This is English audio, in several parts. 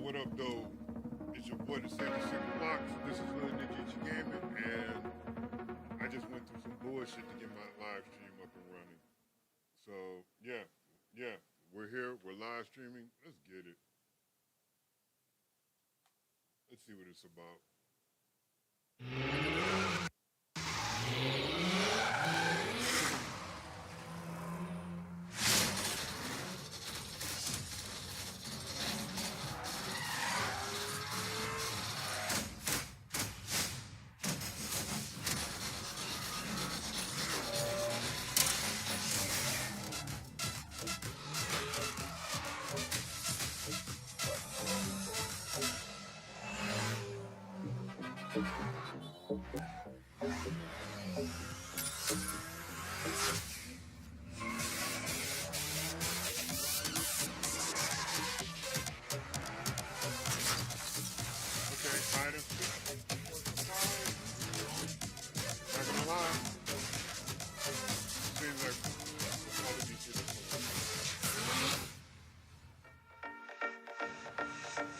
what up, though? It's your boy, the 76 Box. This is Little Ninja Gaming, and I just went through some bullshit to get my live stream up and running. So, yeah, we're here. We're live streaming. Let's get it. Let's see what it's about.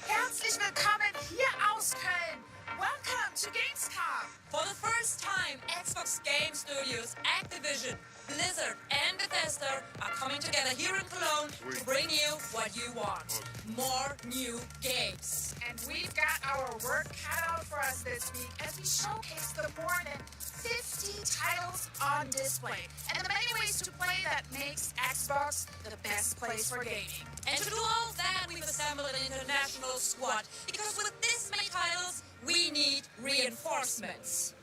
Herzlich willkommen hier aus Köln. Welcome to Gamescom. For the first time, Xbox Game Studios, Activision, Blizzard, and Bethesda are coming together here in Cologne to bring you what you want. More new games. And we've got our work cut out for us this week as we showcase the more than 50 titles on display and the many ways to play that makes Xbox the best place for gaming. And to do all that, we've assembled an international squad, because with this many titles, we need reinforcements.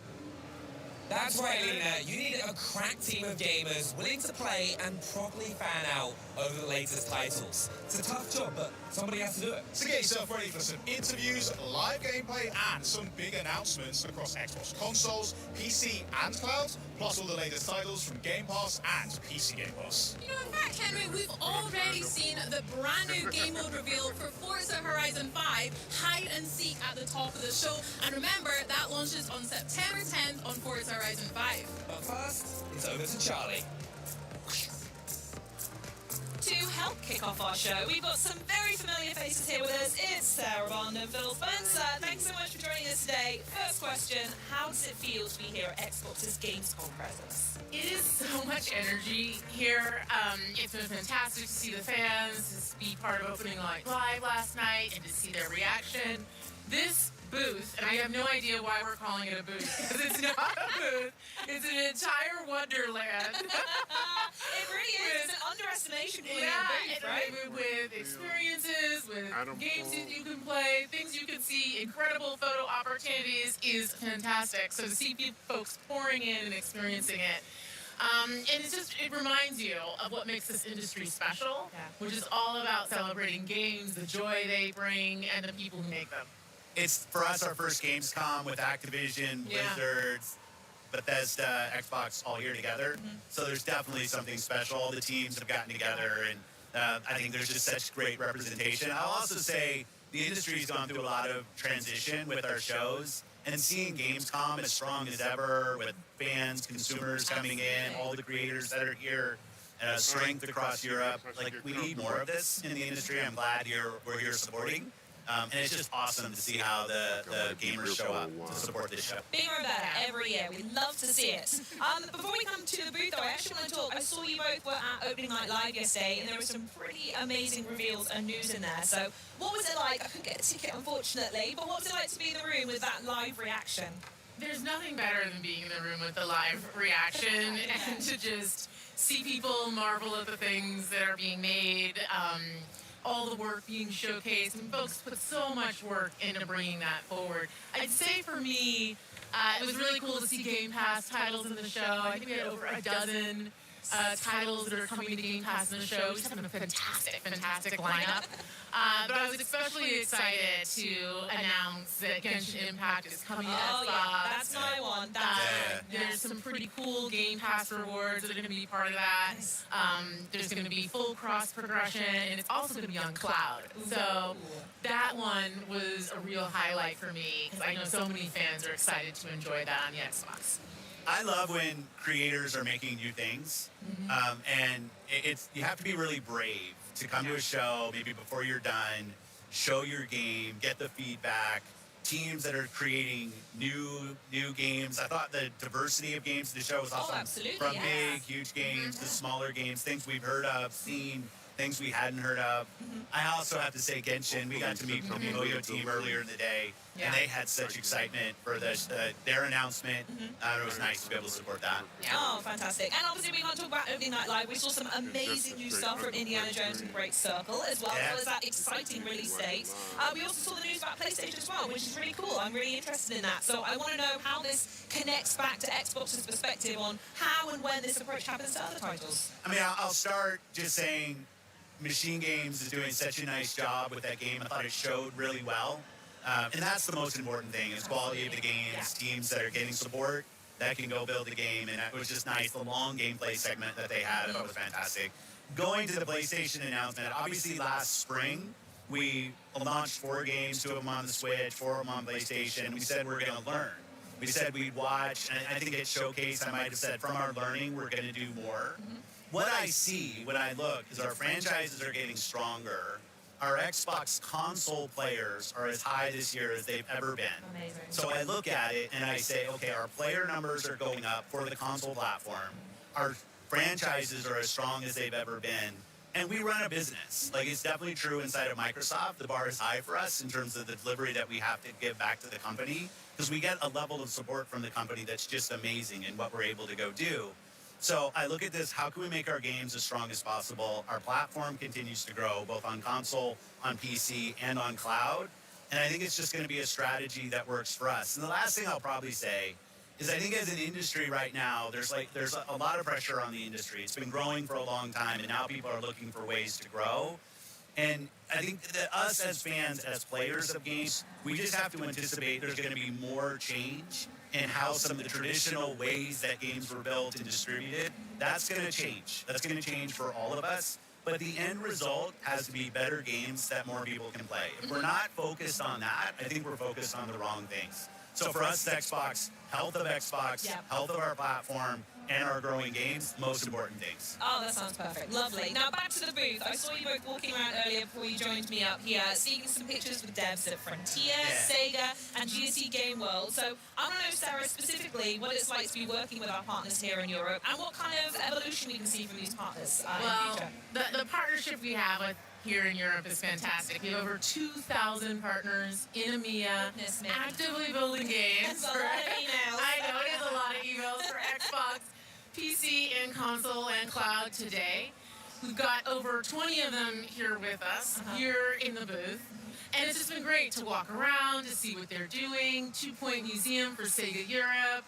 That's right, Lena. You need a crack team of gamers willing to play and properly fan out over the latest titles. It's a tough job, but somebody has to do it. So get yourself ready for some interviews, live gameplay, and some big announcements across Xbox consoles, PC, and cloud, plus all the latest titles from Game Pass and PC Game Pass. You know, in fact, Henry, we've already seen the brand new game mode reveal for Forza Horizon 5, Hide and Seek, at the top of the show. And remember, that launches on September 10th on Forza Horizon 5. But first, it's over to Charlie. To help kick off our show, we've got some very familiar faces here with us. It's Sarah Bond and Phil Spencer. Thanks so much for joining us today. First question, how does it feel to be here at Xbox's Gamescom presence? It is so much energy here. It's been fantastic to see the fans, to be part of Opening Night Live last night, and to see their reaction. This booth, and I have no idea why we're calling it a booth, because it's not a booth. It's an entire wonderland. It really is. It's an underestimation calling it a booth, right? With experiences, with games that you can play, things you can see, incredible photo opportunities is fantastic. So to see folks pouring in and experiencing it, and it reminds you of what makes this industry special, which is all about celebrating games, the joy they bring, and the people who make them. It's, for us, our first Gamescom with Activision, Blizzard, Bethesda, Xbox all here together. Mm-hmm. So there's definitely something special. All the teams have gotten together, and I think there's just such great representation. I'll also say the industry's gone through a lot of transition with our shows, and seeing Gamescom as strong as ever with fans, consumers coming in, all the creators that are here, strength across Europe. Like, we need more of this in the industry. I'm glad we're here supporting. And it's just awesome to see how the gamers show up to support this show. Bigger and better every year. We love to see it. Before we come to the booth, though, I actually want to talk. I saw you both were at Opening Night Live yesterday, and there were some pretty amazing reveals and news in there. So what was it like? I couldn't get a ticket, unfortunately, but what was it like to be in the room with that live reaction? There's nothing better than being in the room with the live reaction and to just see people marvel at the things that are being made. All the work being showcased, and folks put so much work into bringing that forward. I'd say for me, it was really cool to see Game Pass titles in the show. I think we had over a dozen titles that are coming to Game Pass in the show. We just have a fantastic lineup. But I was especially excited to announce that Genshin Impact is coming to Xbox. Yeah, that's my one. There's some pretty cool Game Pass rewards that are going to be part of that. There's going to be full cross progression, and it's also going to be on cloud. So that one was a real highlight for me, because I know so many fans are excited to enjoy that on the Xbox. I love when creators are making new things, and you have to be really brave to come to a show maybe before you're done, show your game, get the feedback. Teams that are creating new games. I thought the diversity of games in the show was awesome. Oh, absolutely, From yes. big, huge games to smaller games, things we've heard of, seen, things we hadn't heard of. I also have to say Genshin, we got to meet the MiHoYo team earlier in the day, and they had such excitement for their announcement. It was nice to be able to support that. Oh, fantastic. And obviously we can't talk about Opening Night Live. We saw some amazing new stuff from Indiana Jones and the Great Circle, as well as that exciting release date. We also saw the news about PlayStation as well, which is really cool. I'm really interested in that. So I want to know how this connects back to Xbox's perspective on how and when this approach happens to other titles. I mean, I'll start just saying Machine Games is doing such a nice job with that game. I thought it showed really well. And that's the most important thing, is quality of the games, teams that are getting support that can go build the game. And it was just nice. The long gameplay segment that they had, I thought was fantastic. Going to the PlayStation announcement, obviously last spring, we launched 4 games, 2 of them on the Switch, 4 of them on PlayStation. We said we're going to learn. We said we'd watch, and I think it showcased, I might have said, from our learning, we're going to do more. What I see when I look is our franchises are getting stronger. Our Xbox console players are as high this year as they've ever been. Amazing. So I look at it and I say, okay, our player numbers are going up for the console platform. Our franchises are as strong as they've ever been. And we run a business. Like, it's definitely true inside of Microsoft. The bar is high for us in terms of the delivery that we have to give back to the company, because we get a level of support from the company that's just amazing in what we're able to go do. So I look at this, how can we make our games as strong as possible? Our platform continues to grow, both on console, on PC, and on cloud. And I think it's just going to be a strategy that works for us. And the last thing I'll probably say is I think as an industry right now, there's a lot of pressure on the industry. It's been growing for a long time, and now people are looking for ways to grow. And I think that us as fans, as players of games, we just have to anticipate there's going to be more change in how some of the traditional ways that games were built and distributed. That's going to change. That's going to change for all of us. But the end result has to be better games that more people can play. If we're not focused on that, I think we're focused on the wrong things. So for us, Xbox, health of Xbox, health of our platform, and our growing games, most important things. Oh, that sounds perfect. Lovely. Now back to the booth. I saw you both walking around earlier before you joined me up here, seeing some pictures with devs at Frontier, Sega, and GSC Game World. So I want to know, Sarah, specifically what it's like to be working with our partners here in Europe, and what kind of evolution we can see from these partners in the future. The partnership we have with here in Europe is fantastic. We have over 2,000 partners in EMEA actively building games. That's a lot of emails. I know, it is a lot of emails for Xbox, PC, and console and cloud today. We've got over 20 of them here with us, here in the booth. And it's just been great to walk around, to see what they're doing. 2 Point Museum for Sega Europe.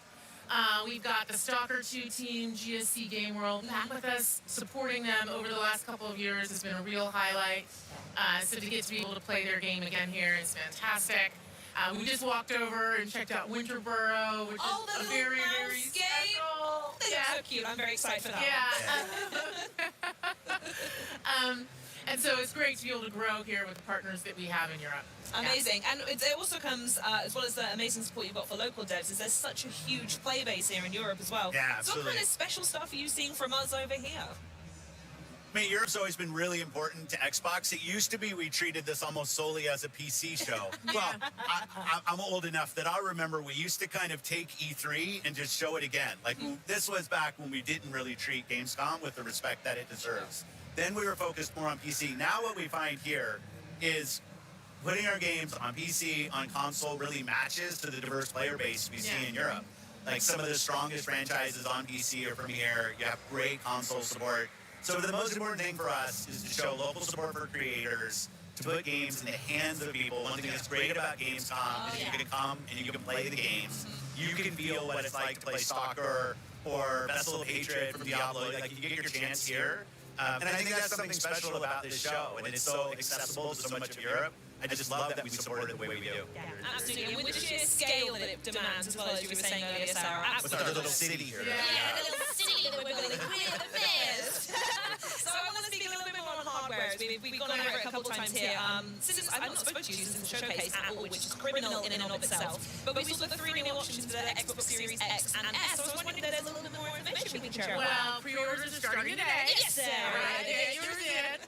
We've got the Stalker 2 team, GSC Game World, back with us, supporting them over the last couple of years has been a real highlight. So to get to be able to play their game again here is fantastic. We just walked over and checked out Winterboro, which is a very, very special. They look so cute. I'm very excited for that one. And so it's great to be able to grow here with the partners that we have in Europe. Amazing. And it also comes, as well as the amazing support you've got for local devs, is there's such a huge player base here in Europe as well. Yeah, so absolutely. what kind of special stuff are you seeing from us over here? I mean, Europe's always been really important to Xbox. It used to be we treated this almost solely as a PC show. Well, I'm old enough that I remember we used to kind of take E3 and just show it again. Like, this was back when we didn't really treat Gamescom with the respect that it deserves. Then we were focused more on PC. Now what we find here is putting our games on PC, on console, really matches to the diverse player base we see in Europe. Like, some of the strongest franchises on PC are from here. You have great console support. So the most important thing for us is to show local support for creators, to put games in the hands of people. One thing that's great about Gamescom is you can come and you can play the games. You can feel what it's like to play Stalker or Vessel of Hatred from Diablo. Like, you get your chance here. And I think that's something special about this show, and it's so accessible to so much of Europe. I just love that we support it the way we do. Yeah, absolutely. And with the sheer scale that it demands, as well as you were saying earlier, Sarah. With our little city here. Yeah, the little city that we're building. We're the best. So I want to speak a little bit more on hardware. We've gone over it a couple of times here. Since I've not spoken to you since the showcase at all, which is criminal in and of itself. But we saw the 3 new options for the Xbox Series X and S. So I was wondering if there's a little bit more information we can share. Well, pre-orders are starting today. Yes, Sarah. Get yours in.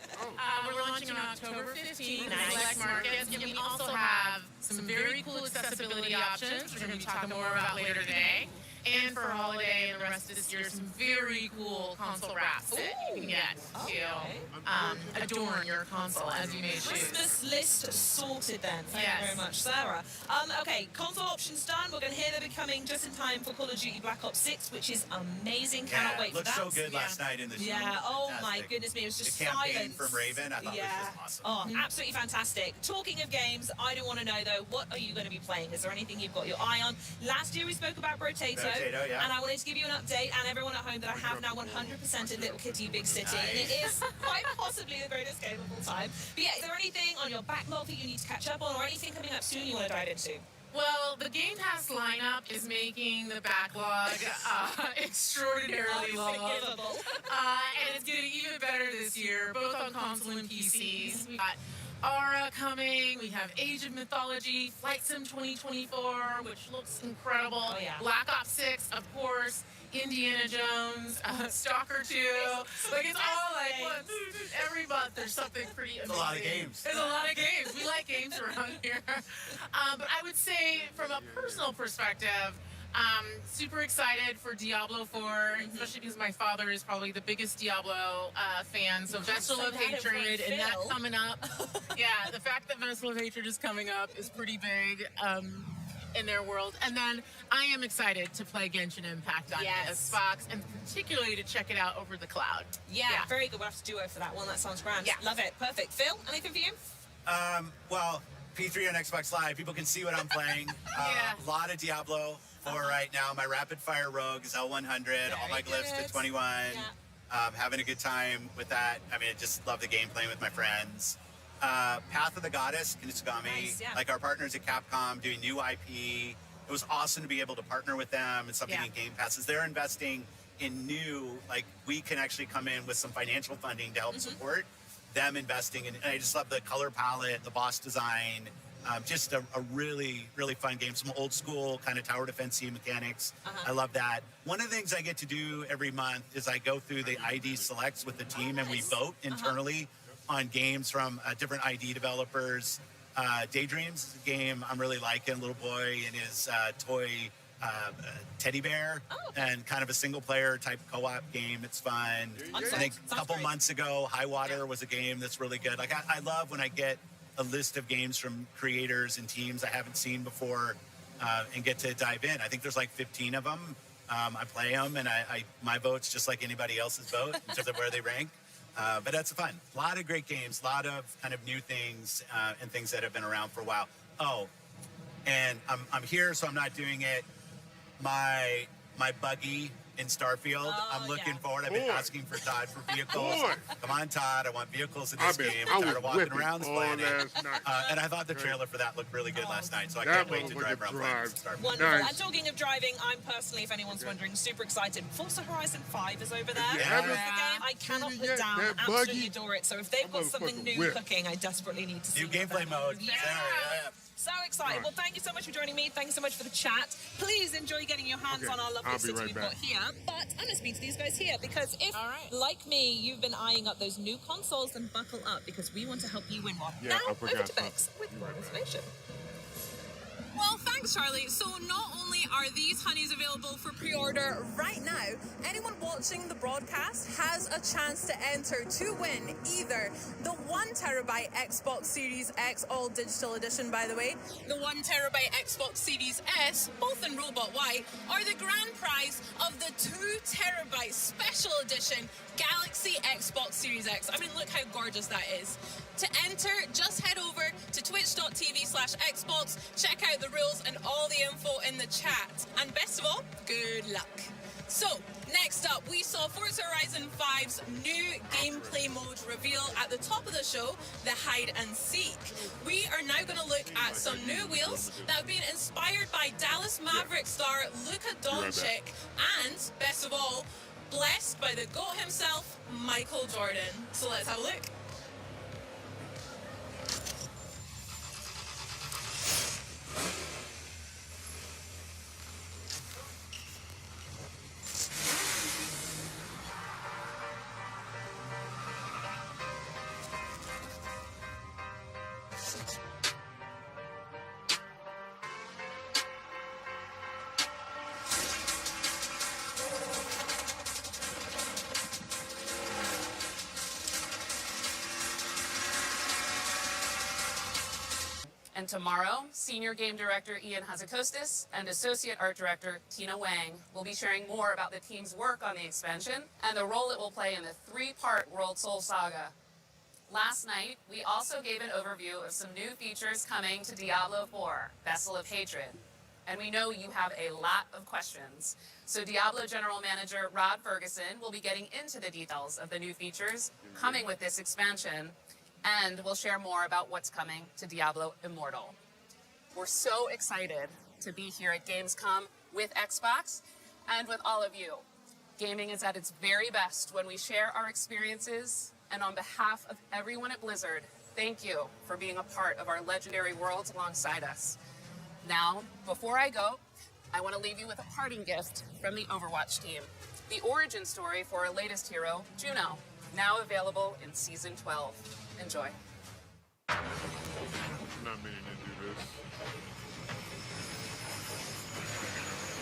We're launching on October 15th Nice. in select markets, and we also have some very cool accessibility options, which we're going to be talking more about later today. And for holiday and the rest of this year, some very cool console wraps that you can get to adorn your console as you may choose. Christmas list sorted then. Thank you very much, Sarah. Okay, console options done. We're going to hear they'll be coming just in time for Call of Duty Black Ops 6, which is amazing. Cannot wait for that. Looked so good last night in the show. Yeah, oh my Fantastic. goodness me, it was just The campaign silence. from Raven, I thought was just awesome. Oh, absolutely fantastic. Talking of games, I do want to know though, what are you going to be playing? Is there anything you've got your eye on? Last year we spoke about Brotato, yeah. and I wanted to give you an update, and everyone at home, that I have now 100% in Little Kitty Big City, and it is quite possibly the greatest game of all time. But yeah, is there anything on your backlog that you need to catch up on, or anything coming up soon you want to dive into? Well, the Game Pass lineup is making the backlog extraordinarily long. Unforgivable. And it's getting even better this year, both on console and PCs. We've got Aura coming, we have Age of Mythology, Flight Sim 2024, which looks incredible. Oh, yeah. Black Ops 6, of course, Indiana Jones, Stalker 2. Like, it's all like, what, every month there's something pretty amazing. It's a lot of games. There's a lot of games. We like games around here. But I would say, from a personal perspective, super excited for Diablo 4, especially because my father is probably the biggest Diablo fan. So Vestal of Hatred, and that coming up. Yeah, the fact that Vestal of Hatred is coming up is pretty big in their world. And then I am excited to play Genshin Impact on Xbox, and particularly to check it out over the cloud. Yeah, very good. We'll have to duo for that one. That sounds grand. Yeah. Love it. Perfect. Phil, anything for you? Well, P3 on Xbox Live, people can see what I'm playing. A lot of Diablo 4 right now. My rapid fire rogue is L100, all my glyphs to 21. Having a good time with that. I mean, I just love the game, playing with my friends. Path of the Goddess, Kinitsugami, Nice, yeah. like our partners at Capcom doing new IP. It was awesome to be able to partner with them. It's something in Game Passes. They're investing in new, like, we can actually come in with some financial funding to help support them investing in. And I just love the color palette, the boss design, just a really, really fun game. Some old school kind of tower defense mechanics. I love that. One of the things I get to do every month is I go through the ID selects with the team, and we vote internally on games from different ID developers. Daydreams is a game I'm really liking. A little boy and his toy teddy bear, and kind of a single player type co-op game. It's fun. I think a couple months ago, High Water was a game that's really good. Like, I love when I get a list of games from creators and teams I haven't seen before, and get to dive in. I think there's like 15 of them. I play them, and my vote's just like anybody else's vote in terms of where they rank. But that's fun. A lot of great games, a lot of kind of new things, and things that have been around for a while. Oh, and I'm here, so I'm not doing it. My buggy in Starfield, I'm looking forward. I've been asking for Todd for vehicles. Come on, Todd, I want vehicles in this game. I'm tired of walking around this planet. And I thought the trailer for that looked really good last night, so I can't wait to drive around Starfield. Wonderful. And talking of driving, I'm personally, if anyone's wondering, super excited. Forza Horizon 5 is over there. Yeah. It's the game I cannot put down. That Absolutely buggy. adore it. So if they've got something new cooking, I desperately need to see New what gameplay that mode. is. Yeah. Yeah. So excited. Well, thank you so much for joining me. Thanks so much for the chat. Please enjoy getting your hands on our lovely I'll be six right we've back. got here. But I'm going to speak to these guys here, because if, like me, you've been eyeing up those new consoles, then buckle up, because we want to help you win one. Yeah, now, I over forgot to Bex with more information. Well, thanks, Charlie. So not only are these honeys available for pre-order right now, anyone watching the broadcast has a chance to enter to win either the 1TB Xbox Series X All Digital Edition, by the way, the 1TB Xbox Series S, both in Robot White, or the grand prize of the 2TB Special Edition Galaxy Xbox Series X. I mean, look how gorgeous that is. To enter, just head over to twitch.tv/Xbox, check out the rules and all the info in the chat. And best of all, good luck. So, next up, we saw Forza Horizon 5's new gameplay mode reveal at the top of the show, the Hide and Seek. We are now going to look at some new wheels that have been inspired by Dallas Maverick star Luka Doncic, and, best of all, blessed by the GOAT himself, Michael Jordan. So let's have a look. And tomorrow, Senior Game Director Ian Hazakostas and Associate Art Director Tina Wang will be sharing more about the team's work on the expansion and the role it will play in the 3-part World Soul Saga. Last night, we also gave an overview of some new features coming to Diablo 4, Vessel of Hatred. And we know you have a lot of questions. So Diablo General Manager Rod Ferguson will be getting into the details of the new features coming with this expansion, and we'll share more about what's coming to Diablo Immortal. We're so excited to be here at Gamescom with Xbox and with all of you. Gaming is at its very best when we share our experiences, and on behalf of everyone at Blizzard, thank you for being a part of our legendary worlds alongside us. Now, before I go, I want to leave you with a parting gift from the Overwatch team. The origin story for our latest hero, Juno, now available in Season 12. Enjoy. I'm not meaning to do this.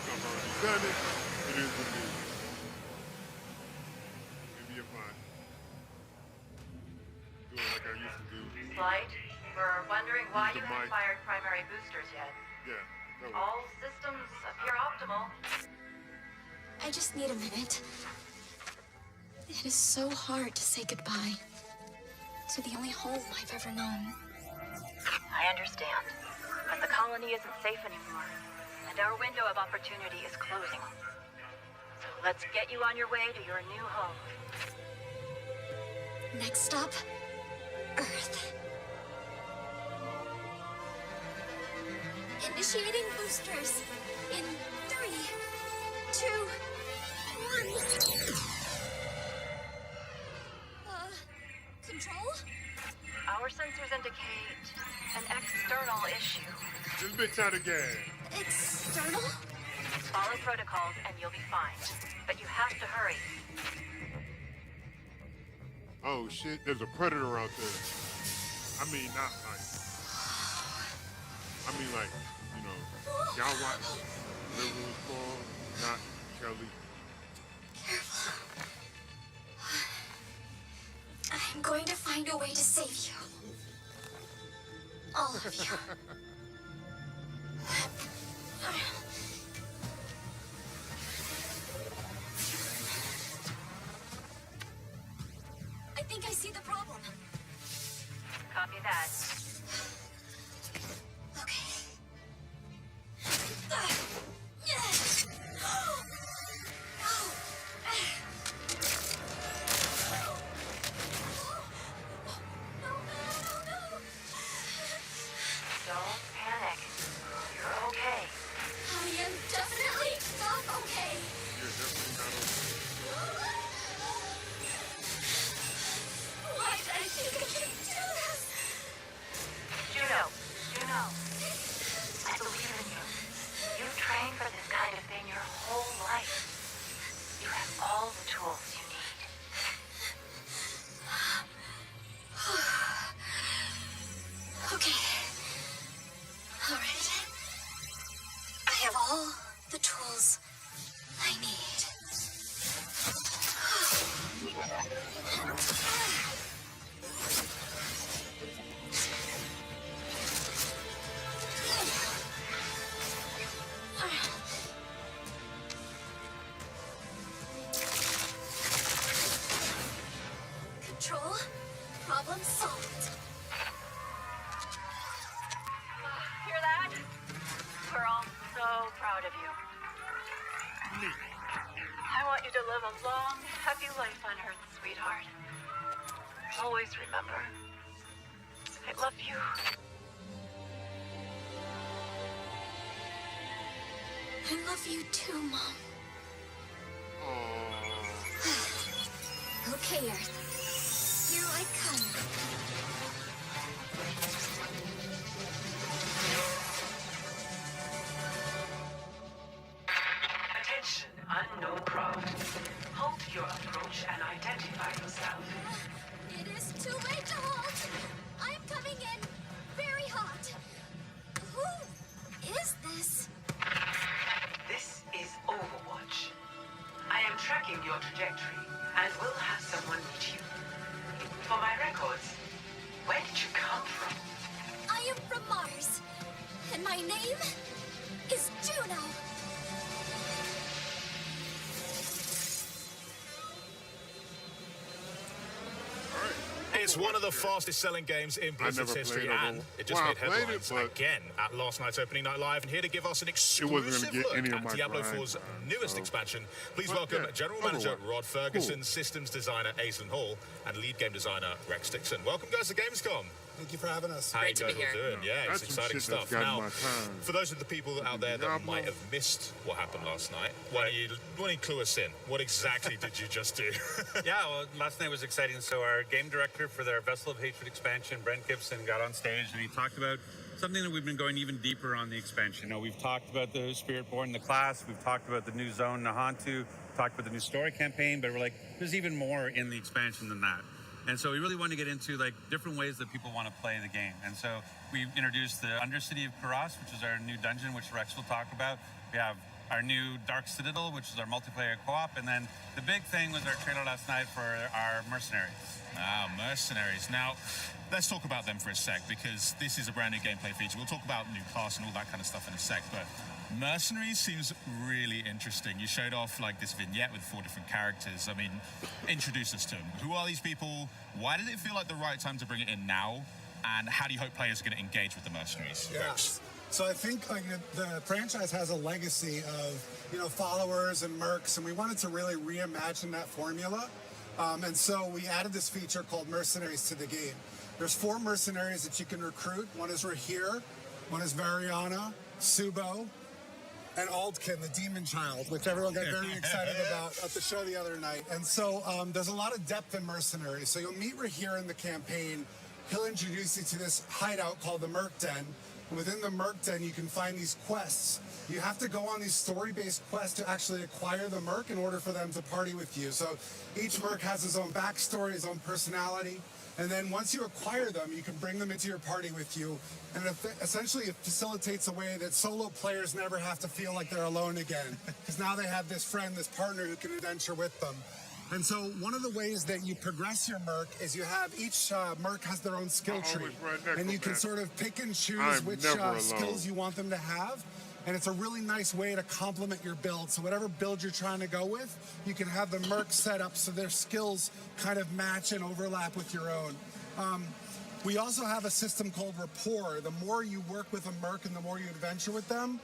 I've already done it. It is what it is. Maybe if I do it like I used to do. Flight, we're wondering why you The haven't mic. fired primary boosters yet. Yeah, that works. All systems appear optimal. I just need a minute. It is so hard to say goodbye to the only home I've ever known. I understand, but the colony isn't safe anymore, and our window of opportunity is closing. So let's get you on your way to your new home. Next stop, Earth. Initiating boosters in 3, 2, 1. Control? Our sensors indicate an external issue. Just a bit out of gas. External? Follow protocols and you'll be fine, but you have to hurry. Oh shit, there's a predator out there. I mean, not like. I mean, like, you know, y'all watch River was called, not Kelly. Careful. I'm going to find a way to save you. All of you. I think I see the problem. Copy that. Okay. Don't panic. You're okay. I am definitely not okay. You're definitely not okay. Why did I think I could do this? Juno, I believe in you. You've trained for this kind of thing your whole life. You have all the tools you need. Okay. All right. I have all the tools I need. Control. Problem solved. Hear that? We're all so proud of you. I want you to live a long, happy life on Earth, sweetheart. Always remember, I love you. I love you too, Mom. Okay, Earth. Here I come. Attention, unknown craft. Halt your approach and identify yourself. It is too late to halt. I'm coming in very hot. Who is this? This is Overwatch. I am tracking your trajectory and will have someone meet you. For my records, universe. And my name is Juno. It's one of the fastest selling games in Blizzard's history, and it just made headlines again at last night's opening night live. And here to give us an exclusive look at Diablo 4's newest expansion, please welcome General Manager Rod Ferguson, Systems Designer Aislinn Hall, and Lead Game Designer Rex Dixon. Welcome, guys, to Gamescom. Thank you for having us. How you guys all doing? Yeah, it's exciting stuff. Now, for those of the people out there that might have missed what happened last night, why don't you clue us in? What exactly did you just do? Yeah, well, last night was exciting. So our game director for their Vessel of Hatred expansion, Brent Gibson, got on stage and he talked about something that we've been going even deeper on the expansion. You know, we've talked about the Spiritborn, the class, we've talked about the new zone, Nahantu, talked about the new story campaign, but we're like, there's even more in the expansion than that. And so we really wanted to get into like different ways that people want to play the game. And so we introduced the Undercity of Kuras, which is our new dungeon, which Rex will talk about. We have our new Dark Citadel, which is our multiplayer co-op. And then the big thing was our trailer last night for our mercenaries. Mercenaries. Now, let's talk about them for a sec, because this is a brand new gameplay feature. We'll talk about new class and all that kind of stuff in a sec, but Mercenaries seems really interesting. You showed off like this vignette with 4 different characters. I mean, introduce us to them. Who are these people? Why did it feel like the right time to bring it in now? And how do you hope players are going to engage with the Mercenaries? Yes. So I think like the franchise has a legacy of, you know, followers and mercs, and we wanted to really reimagine that formula. And so we added this feature called Mercenaries to the game. There's 4 mercenaries that you can recruit. One is Rahir, one is Variana, Subo, and Aldkin, the Demon Child, which everyone got very excited about at the show the other night. And so there's a lot of depth in Mercenaries. So you'll meet Rahir in the campaign. He'll introduce you to this hideout called the Merc Den. And within the Merc Den, you can find these quests. You have to go on these story-based quests to actually acquire the Merc in order for them to party with you. So each Merc has his own backstory, his own personality. And then once you acquire them, you can bring them into your party with you. And essentially it facilitates a way that solo players never have to feel like they're alone again. Because now they have this friend, this partner who can adventure with them. And so one of the ways that you progress your Merc is you have each Merc has their own skill tree. And you can sort of pick and choose which skills you want them to have. And it's a really nice way to complement your build. So whatever build you're trying to go with, you can have the Merc set up so their skills kind of match and overlap with your own. We also have a system called Rapport. The more you work with a Merc and the more you adventure with them,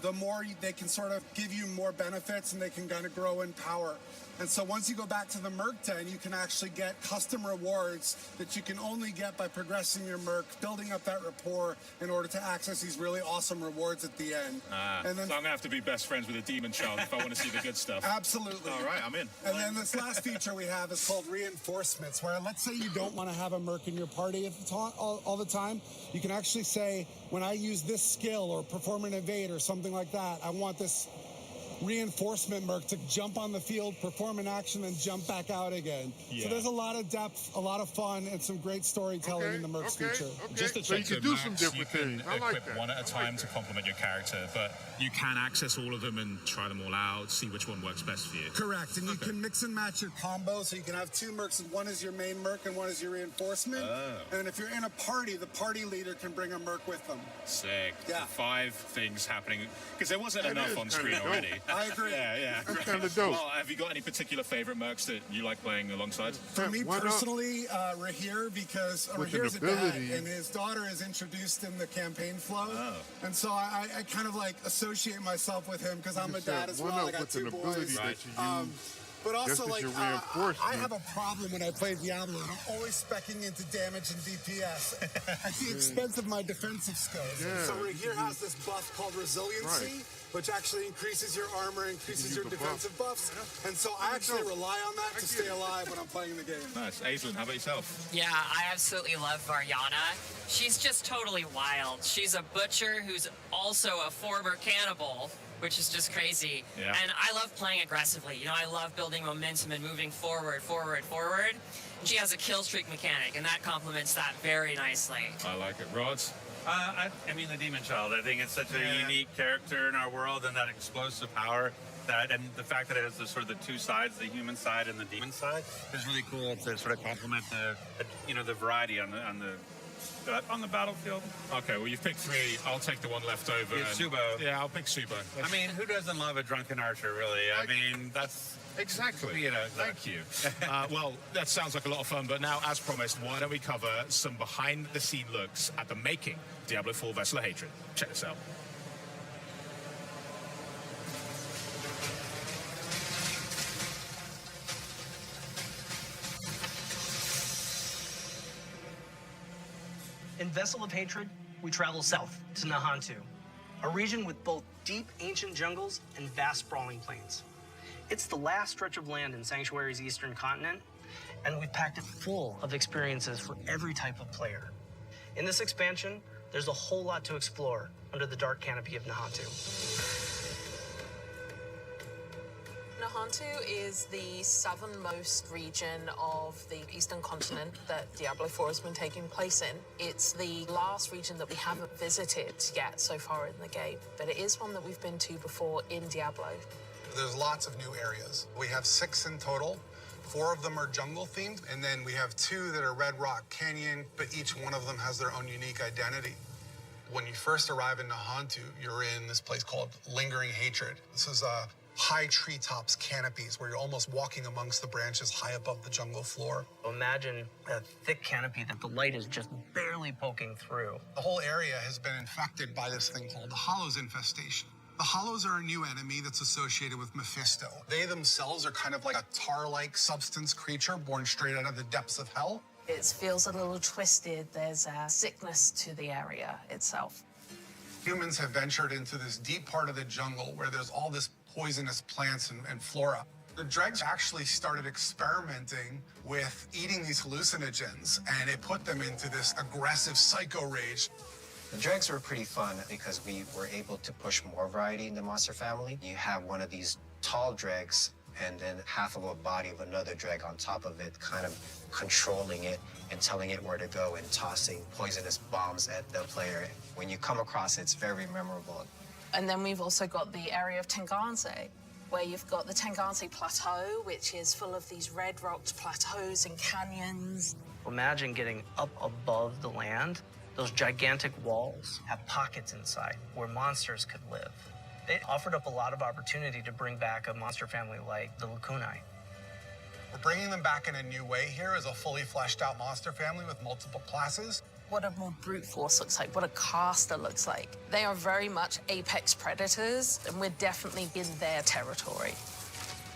the more they can sort of give you more benefits and they can kind of grow in power. And so once you go back to the Merc Den, you can actually get custom rewards that you can only get by progressing your Merc, building up that rapport in order to access these really awesome rewards at the end. And then, so I'm going to have to be best friends with a Demon Child if I want to see the good stuff. Absolutely. All right, I'm in. And then this last feature we have is called Reinforcements, where let's say you don't want to have a Merc in your party at the all the time. You can actually say, when I use this skill or perform an evade or something like that, I want this reinforcement Merc to jump on the field, perform an action, and jump back out again. So there's a lot of depth, a lot of fun, and some great storytelling in the Merc feature. Just to check, you can do some different things. I like that. One at a time to complement your character, but you can access all of them and try them all out, see which one works best for you. Correct, and you can mix and match your combo, so you can have 2 Mercs, and one is your main Merc and one is your reinforcement. And if you're in a party, the party leader can bring a Merc with them. Sick. Yeah. 5 things happening, because there wasn't enough on screen already. I agree. Yeah. That's kind of dope. Well, have you got any particular favorite Mercs that you like playing alongside? For me personally, Rahir, because Rahir's a dad, and his daughter is introduced in the campaign flow. And so I kind of like associate myself with him because I'm a dad as well. I got 2 boys. But also, like, I have a problem when I play Diablo, and I'm always speccing into damage and DPS at the expense of my defensive skills. So Rahir has this buff called Resiliency, which actually increases your armor, increases your defensive buffs. And so I actually rely on that to stay alive when I'm playing the game. Nice. Aislinn, how about yourself? Yeah, I absolutely love Variana. She's just totally wild. She's a butcher who's also a former cannibal, which is just crazy. And I love playing aggressively. You know, I love building momentum and moving forward. And she has a kill streak mechanic, and that complements that very nicely. I like it. Rods? I mean, the Demon Child. I think it's such a unique character in our world, and that explosive power, and the fact that it has the sort of the 2 sides, the human side and the demon side, is really cool to sort of complement the variety on the gut on the battlefield. Okay, well, you've picked 3. I'll take the one left over. Yeah, Subo. Yeah, I'll pick Subo. I mean, who doesn't love a drunken archer, really? I mean, that's... Exactly. You know, Thank you. Well, that sounds like a lot of fun, but now, as promised, why don't we cover some behind-the-scene looks at the making Diablo 4 Vessel of Hatred. Check this out. In Vessel of Hatred, we travel south to Nahantu, a region with both deep ancient jungles and vast sprawling plains. It's the last stretch of land in Sanctuary's eastern continent, and we've packed it full of experiences for every type of player. In this expansion, there's a whole lot to explore under the dark canopy of Nahantu. Nahantu is the southernmost region of the eastern continent that Diablo 4 has been taking place in. It's the last region that we haven't visited yet so far in the game, but it is one that we've been to before in Diablo. There's lots of new areas. We have 6 in total. 4 of them are jungle themed, and then we have 2 that are Red Rock Canyon, but each one of them has their own unique identity. When you first arrive in Nahantu, you're in this place called Lingering Hatred. This is high treetops canopies where you're almost walking amongst the branches high above the jungle floor. Imagine a thick canopy that the light is just barely poking through. The whole area has been infected by this thing called the Hollows infestation. The Hollows are a new enemy that's associated with Mephisto. They themselves are kind of like a tar-like substance creature born straight out of the depths of hell. It feels a little twisted. There's a sickness to the area itself. Humans have ventured into this deep part of the jungle where there's all this poisonous plants and flora. The dregs actually started experimenting with eating these hallucinogens, and it put them into this aggressive psycho rage. The dregs were pretty fun because we were able to push more variety in the monster family. You have one of these tall dregs and then half of a body of another dreg on top of it, kind of controlling it and telling it where to go and tossing poisonous bombs at the player. When you come across it, it's very memorable. And then we've also got the area of Tenganse, where you've got the Tenganse Plateau, which is full of these red-rocked plateaus and canyons. Imagine getting up above the land. Those gigantic walls have pockets inside where monsters could live. They offered up a lot of opportunity to bring back a monster family like the Lacunae. We're bringing them back in a new way here as a fully fleshed out monster family with multiple classes. What a more brute force looks like, what a caster looks like. They are very much apex predators, and we're definitely in their territory.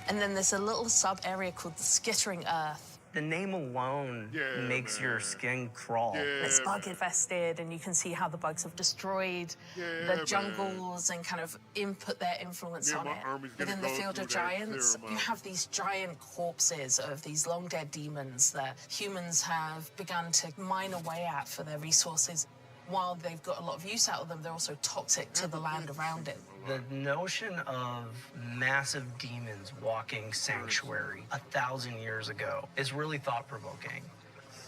And then there's a little sub-area called the Skittering Earth. The name alone makes your skin crawl. It's bug infested, and you can see how the bugs have destroyed the jungles and kind of input their influence on it. Within the Field of Giants, you have these giant corpses of these long dead demons that humans have begun to mine away at for their resources. While they've got a lot of use out of them, they're also toxic to the land around it. The notion of massive demons walking Sanctuary 1,000 years ago is really thought-provoking.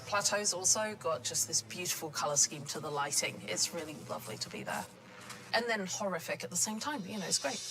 Plateau's also got just this beautiful color scheme to the lighting. It's really lovely to be there. And then horrific at the same time, you know, it's great.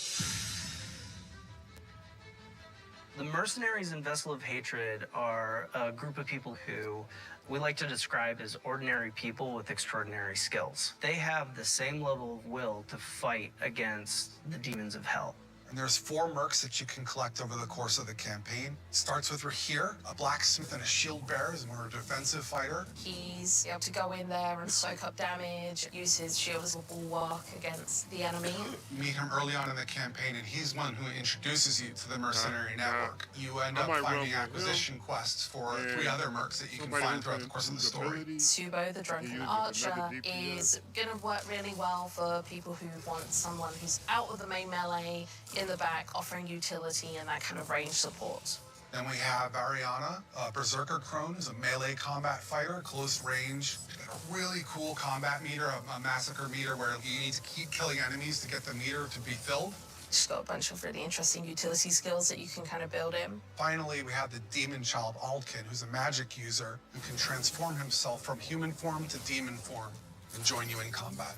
The mercenaries in Vessel of Hatred are a group of people who we like to describe as ordinary people with extraordinary skills. They have the same level of will to fight against the demons of hell. And there's 4 mercs that you can collect over the course of the campaign. It starts with Rahir, a blacksmith and a shield bearer, is more a defensive fighter. He's able to go in there and soak up damage, use his shield as a bulwark against the enemy. You meet him early on in the campaign, and he's one who introduces you to the mercenary network. You end up finding acquisition quests for 3 other mercs that you can find throughout the course of the story. Subo, the drunken archer, is going to work really well for people who want someone who's out of the main melee, in the back, offering utility and that kind of range support. Then we have Ariana, a berserker crone, who's a melee combat fighter, close range. A really cool combat meter, a massacre meter where you need to keep killing enemies to get the meter to be filled. She's got a bunch of really interesting utility skills that you can kind of build in. Finally, we have the demon child Aldkin, who's a magic user who can transform himself from human form to demon form and join you in combat.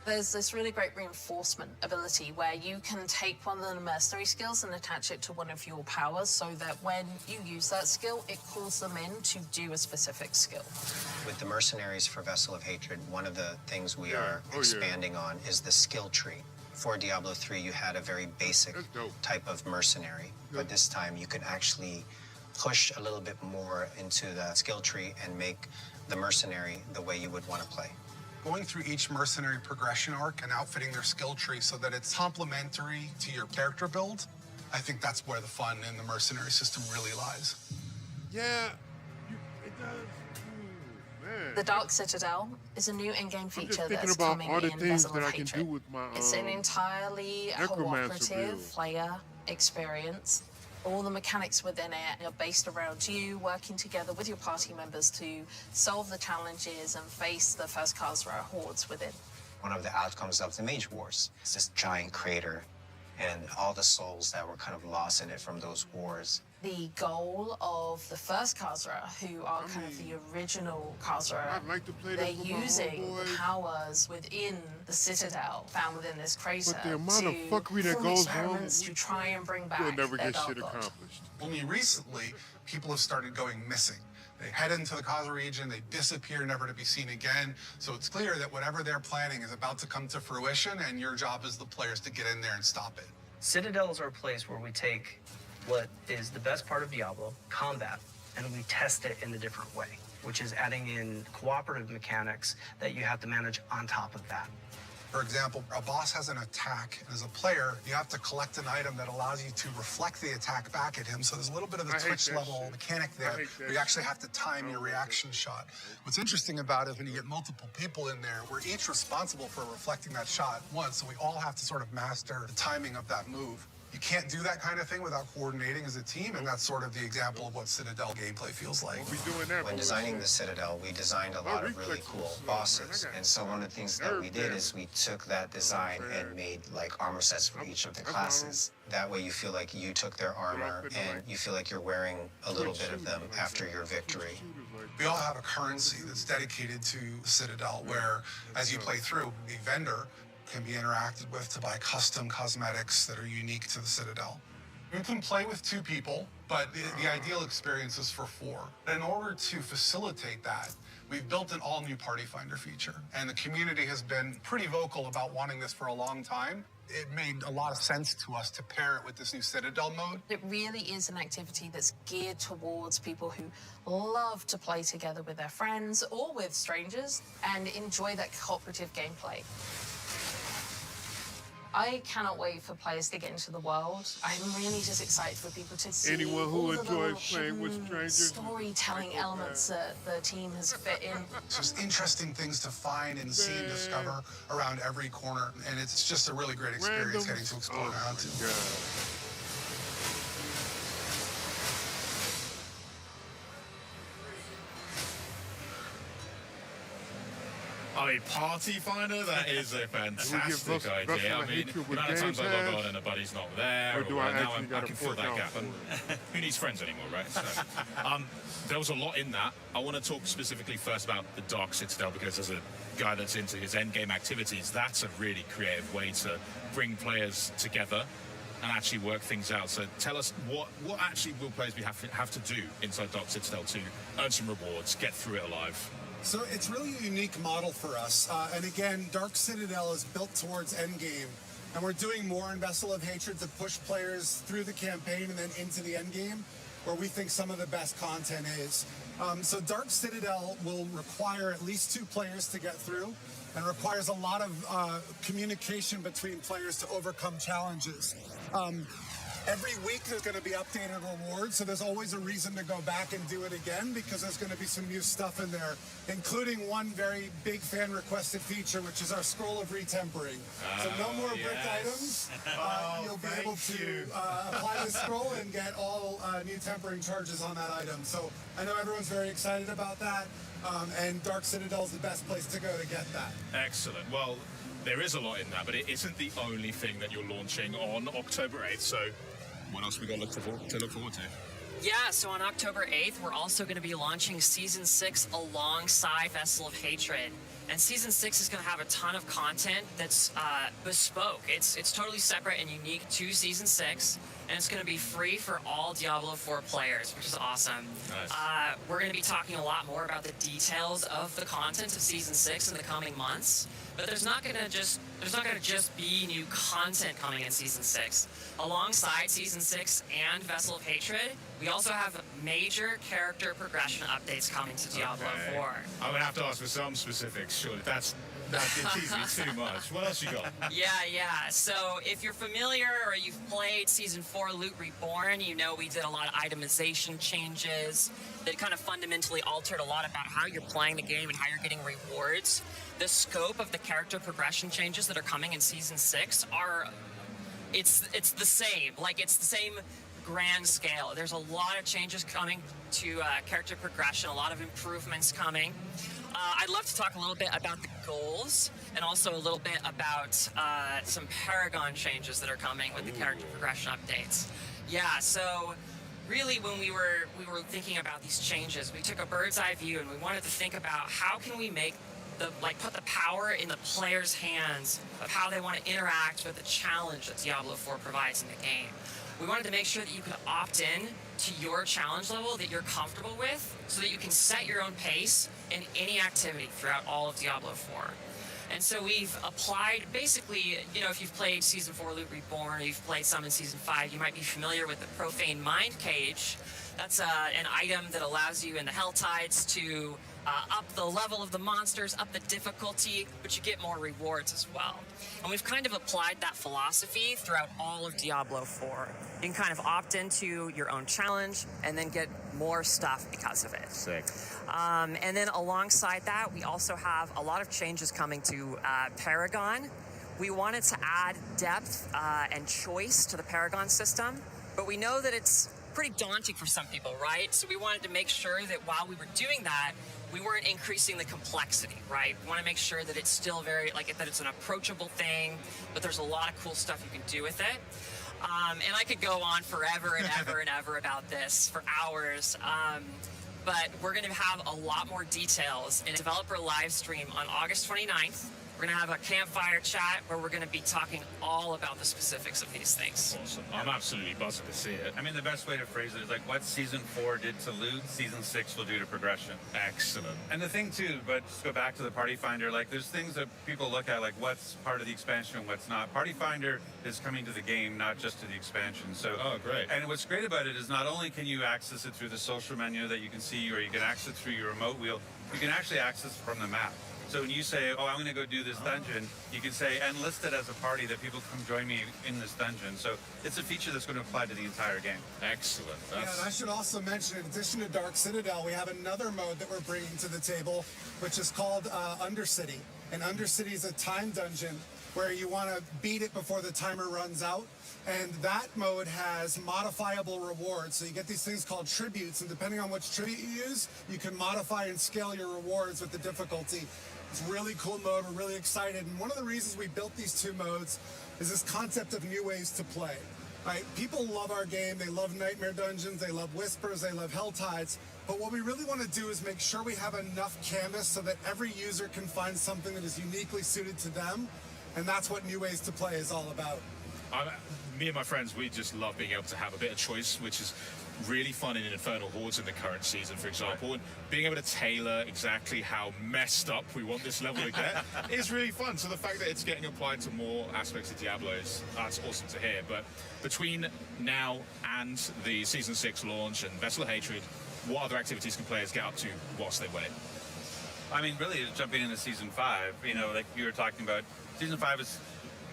There's this really great reinforcement ability where you can take one of the mercenary skills and attach it to one of your powers so that when you use that skill, it calls them in to do a specific skill. With the mercenaries for Vessel of Hatred, one of the things we are expanding on is the skill tree. For Diablo 3, you had a very basic type of mercenary, but this time you can actually push a little bit more into the skill tree and make the mercenary the way you would want to play. Going through each mercenary progression arc and outfitting their skill tree so that it's complementary to your character build, I think that's where the fun in the mercenary system really lies. Yeah, it does. Man. The Dark Citadel is a new in-game feature thinking that's about coming all the in things Vessel that of I can Hatred. do with my, It's an entirely Necromancer cooperative build. player experience. All the mechanics within it are based around you working together with your party members to solve the challenges and face the first Khazra hordes within. One of the outcomes of the Mage Wars is this giant crater and all the souls that were kind of lost in it from those wars. The goal of the first Khazra, who are kind of the original Khazra, I'd like to play they're this with my using the homeboys. powers within the Citadel found within this crater But the amount of to fuckery that form goes experiments on, to try and bring you'll back never their get shit god. accomplished. Only recently, people have started going missing. They head into the Khazra region, they disappear, never to be seen again. So it's clear that whatever they're planning is about to come to fruition, and your job as the players to get in there and stop it. Citadels are a place where we take what is the best part of Diablo, combat, and we test it in a different way, which is adding in cooperative mechanics that you have to manage on top of that. For example, a boss has an attack, and as a player, you have to collect an item that allows you to reflect the attack back at him. So there's a little bit of the I hate Twitch that level shit. mechanic I there, hate that where you actually shit. have to time your reaction shot. What's interesting about it is when you get multiple people in there, we're each responsible for reflecting that shot once, so we all have to sort of master the timing of that move. You can't do that kind of thing without coordinating as a team, and that's sort of the example of what Citadel gameplay feels like. We'll be doing that. When designing the Citadel, we designed a lot of really cool bosses. And so one of the things that we did is we took that design and made like armor sets for each of the classes. That way you feel like you took their armor and you feel like you're wearing a little bit of them after your victory. We all have a currency that's dedicated to the Citadel, where as you play through, a vendor can be interacted with to buy custom cosmetics that are unique to the Citadel. You can play with 2 people, but the ideal experience is for 4. In order to facilitate that, we've built an all-new Party Finder feature, and the community has been pretty vocal about wanting this for a long time. It made a lot of sense to us to pair it with this new Citadel mode. It really is an activity that's geared towards people who love to play together with their friends or with strangers and enjoy that cooperative gameplay. I cannot wait for players to get into the world. I'm really just excited for people to see Anyone who all the little enjoys playing with hidden strangers, storytelling elements that the team has fit in. It's just interesting things to find and see and discover around every corner, and it's just a really great experience getting to explore around too. I mean, Party Finder, that is a fantastic Vessel idea. I of mean, Hatred the with amount of times I Game log Pass? on and a buddy's not there, Or do I now actually I gotta can fill fork that out gap. for And who needs friends anymore, right? So, there was a lot in that. I want to talk specifically first about the Dark Citadel, because as a guy that's into his endgame activities, that's a really creative way to bring players together and actually work things out. So tell us, what actually will players have to do inside Dark Citadel to earn some rewards, get through it alive? So it's really a unique model for us. And again, Dark Citadel is built towards endgame. And we're doing more in Vessel of Hatred to push players through the campaign and then into the endgame, where we think some of the best content is. So Dark Citadel will require at least 2 players to get through, and requires a lot of communication between players to overcome challenges. Every week there's going to be updated rewards, so there's always a reason to go back and do it again, because there's going to be some new stuff in there, including one very big fan requested feature, which is our scroll of retempering. So no more brick items. You'll be able to apply the scroll and get all new tempering charges on that item. So I know everyone's very excited about that, and Dark Citadel is the best place to go to get that. Excellent. Well, there is a lot in that, but it isn't the only thing that you're launching on October 8th. So what else we got to look forward to? Yeah, so on October 8th, we're also going to be launching Season 6 alongside Vessel of Hatred. And Season 6 is going to have a ton of content that's bespoke. It's totally separate and unique to Season 6. And it's going to be free for all Diablo 4 players, which is awesome. Nice. We're going to be talking a lot more about the details of the content of Season 6 in the coming months. But there's not going to just be new content coming in Season 6. Alongside Season 6 and Vessel of Hatred, we also have major character progression updates coming to Diablo 4. I'm going to have to ask for some specifics, surely. That's teasing me too much. What else you got? Yeah. So if you're familiar or you've played Season 4 Loot Reborn, you know we did a lot of itemization changes that kind of fundamentally altered a lot about how you're playing the game and how you're getting rewards. The scope of the character progression changes that are coming in Season 6 it's the same. Like, it's the same grand scale. There's a lot of changes coming to character progression, a lot of improvements coming. I'd love to talk a little bit about the goals and also a little bit about some Paragon changes that are coming with the character progression updates. Yeah, so really when we were thinking about these changes, we took a bird's eye view and we wanted to think about how can we make put the power in the player's hands of how they want to interact with the challenge that Diablo 4 provides in the game. We wanted to make sure that you could opt in to your challenge level that you're comfortable with so that you can set your own pace in any activity throughout all of Diablo 4. And so we've applied, basically, if you've played Season 4 Loot Reborn or you've played some in Season 5, you might be familiar with the Profane Mind Cage. That's an item that allows you in the Hell Tides to up the level of the monsters, up the difficulty, but you get more rewards as well. And we've kind of applied that philosophy throughout all of Diablo 4. You can kind of opt into your own challenge and then get more stuff because of it. Sick. And then alongside that, we also have a lot of changes coming to Paragon. We wanted to add depth and choice to the Paragon system, but we know that it's pretty daunting for some people, right? So we wanted to make sure that while we were doing that, we weren't increasing the complexity, right? We want to make sure that it's still that it's an approachable thing, but there's a lot of cool stuff you can do with it. And I could go on forever and ever and ever about this for hours. But we're going to have a lot more details in a developer live stream on August 29th. We're going to have a campfire chat where we're going to be talking all about the specifics of these things. Awesome. I'm absolutely buzzing to see it. I mean, the best way to phrase it is like what Season 4 did to loot, Season 6 will do to progression. Excellent. And the thing too, but just go back to the Party Finder, like there's things that people look at, like what's part of the expansion and what's not. Party Finder is coming to the game, not just to the expansion. So, oh, great. And what's great about it is not only can you access it through the social menu that you can see, or you can access it through your remote wheel, you can actually access it from the map. So when you say, oh, I'm going to go do this dungeon, you can say, and list it as a party that people come join me in this dungeon. So it's a feature that's going to apply to the entire game. Excellent. Yeah, and I should also mention, in addition to Dark Citadel, we have another mode that we're bringing to the table, which is called Undercity. And Undercity is a time dungeon where you want to beat it before the timer runs out. And that mode has modifiable rewards. So you get these things called tributes, and depending on which tribute you use, you can modify and scale your rewards with the difficulty. It's a really cool mode. We're really excited. And one of the reasons we built these two modes is this concept of new ways to play. Right? People love our game. They love Nightmare Dungeons. They love Whispers. They love Hell Tides. But what we really want to do is make sure we have enough canvas so that every user can find something that is uniquely suited to them. And that's what New Ways to Play is all about. Me and my friends, we just love being able to have a bit of choice, which is really fun in Infernal Hordes in the current season, for example, and being able to tailor exactly how messed up we want this level to get is really fun. So the fact that it's getting applied to more aspects of Diablo that's awesome to hear. But between now and the Season 6 launch and Vessel of Hatred, what other activities can players get up to whilst they wait? I mean, really, jumping into Season 5, like you were talking about, Season 5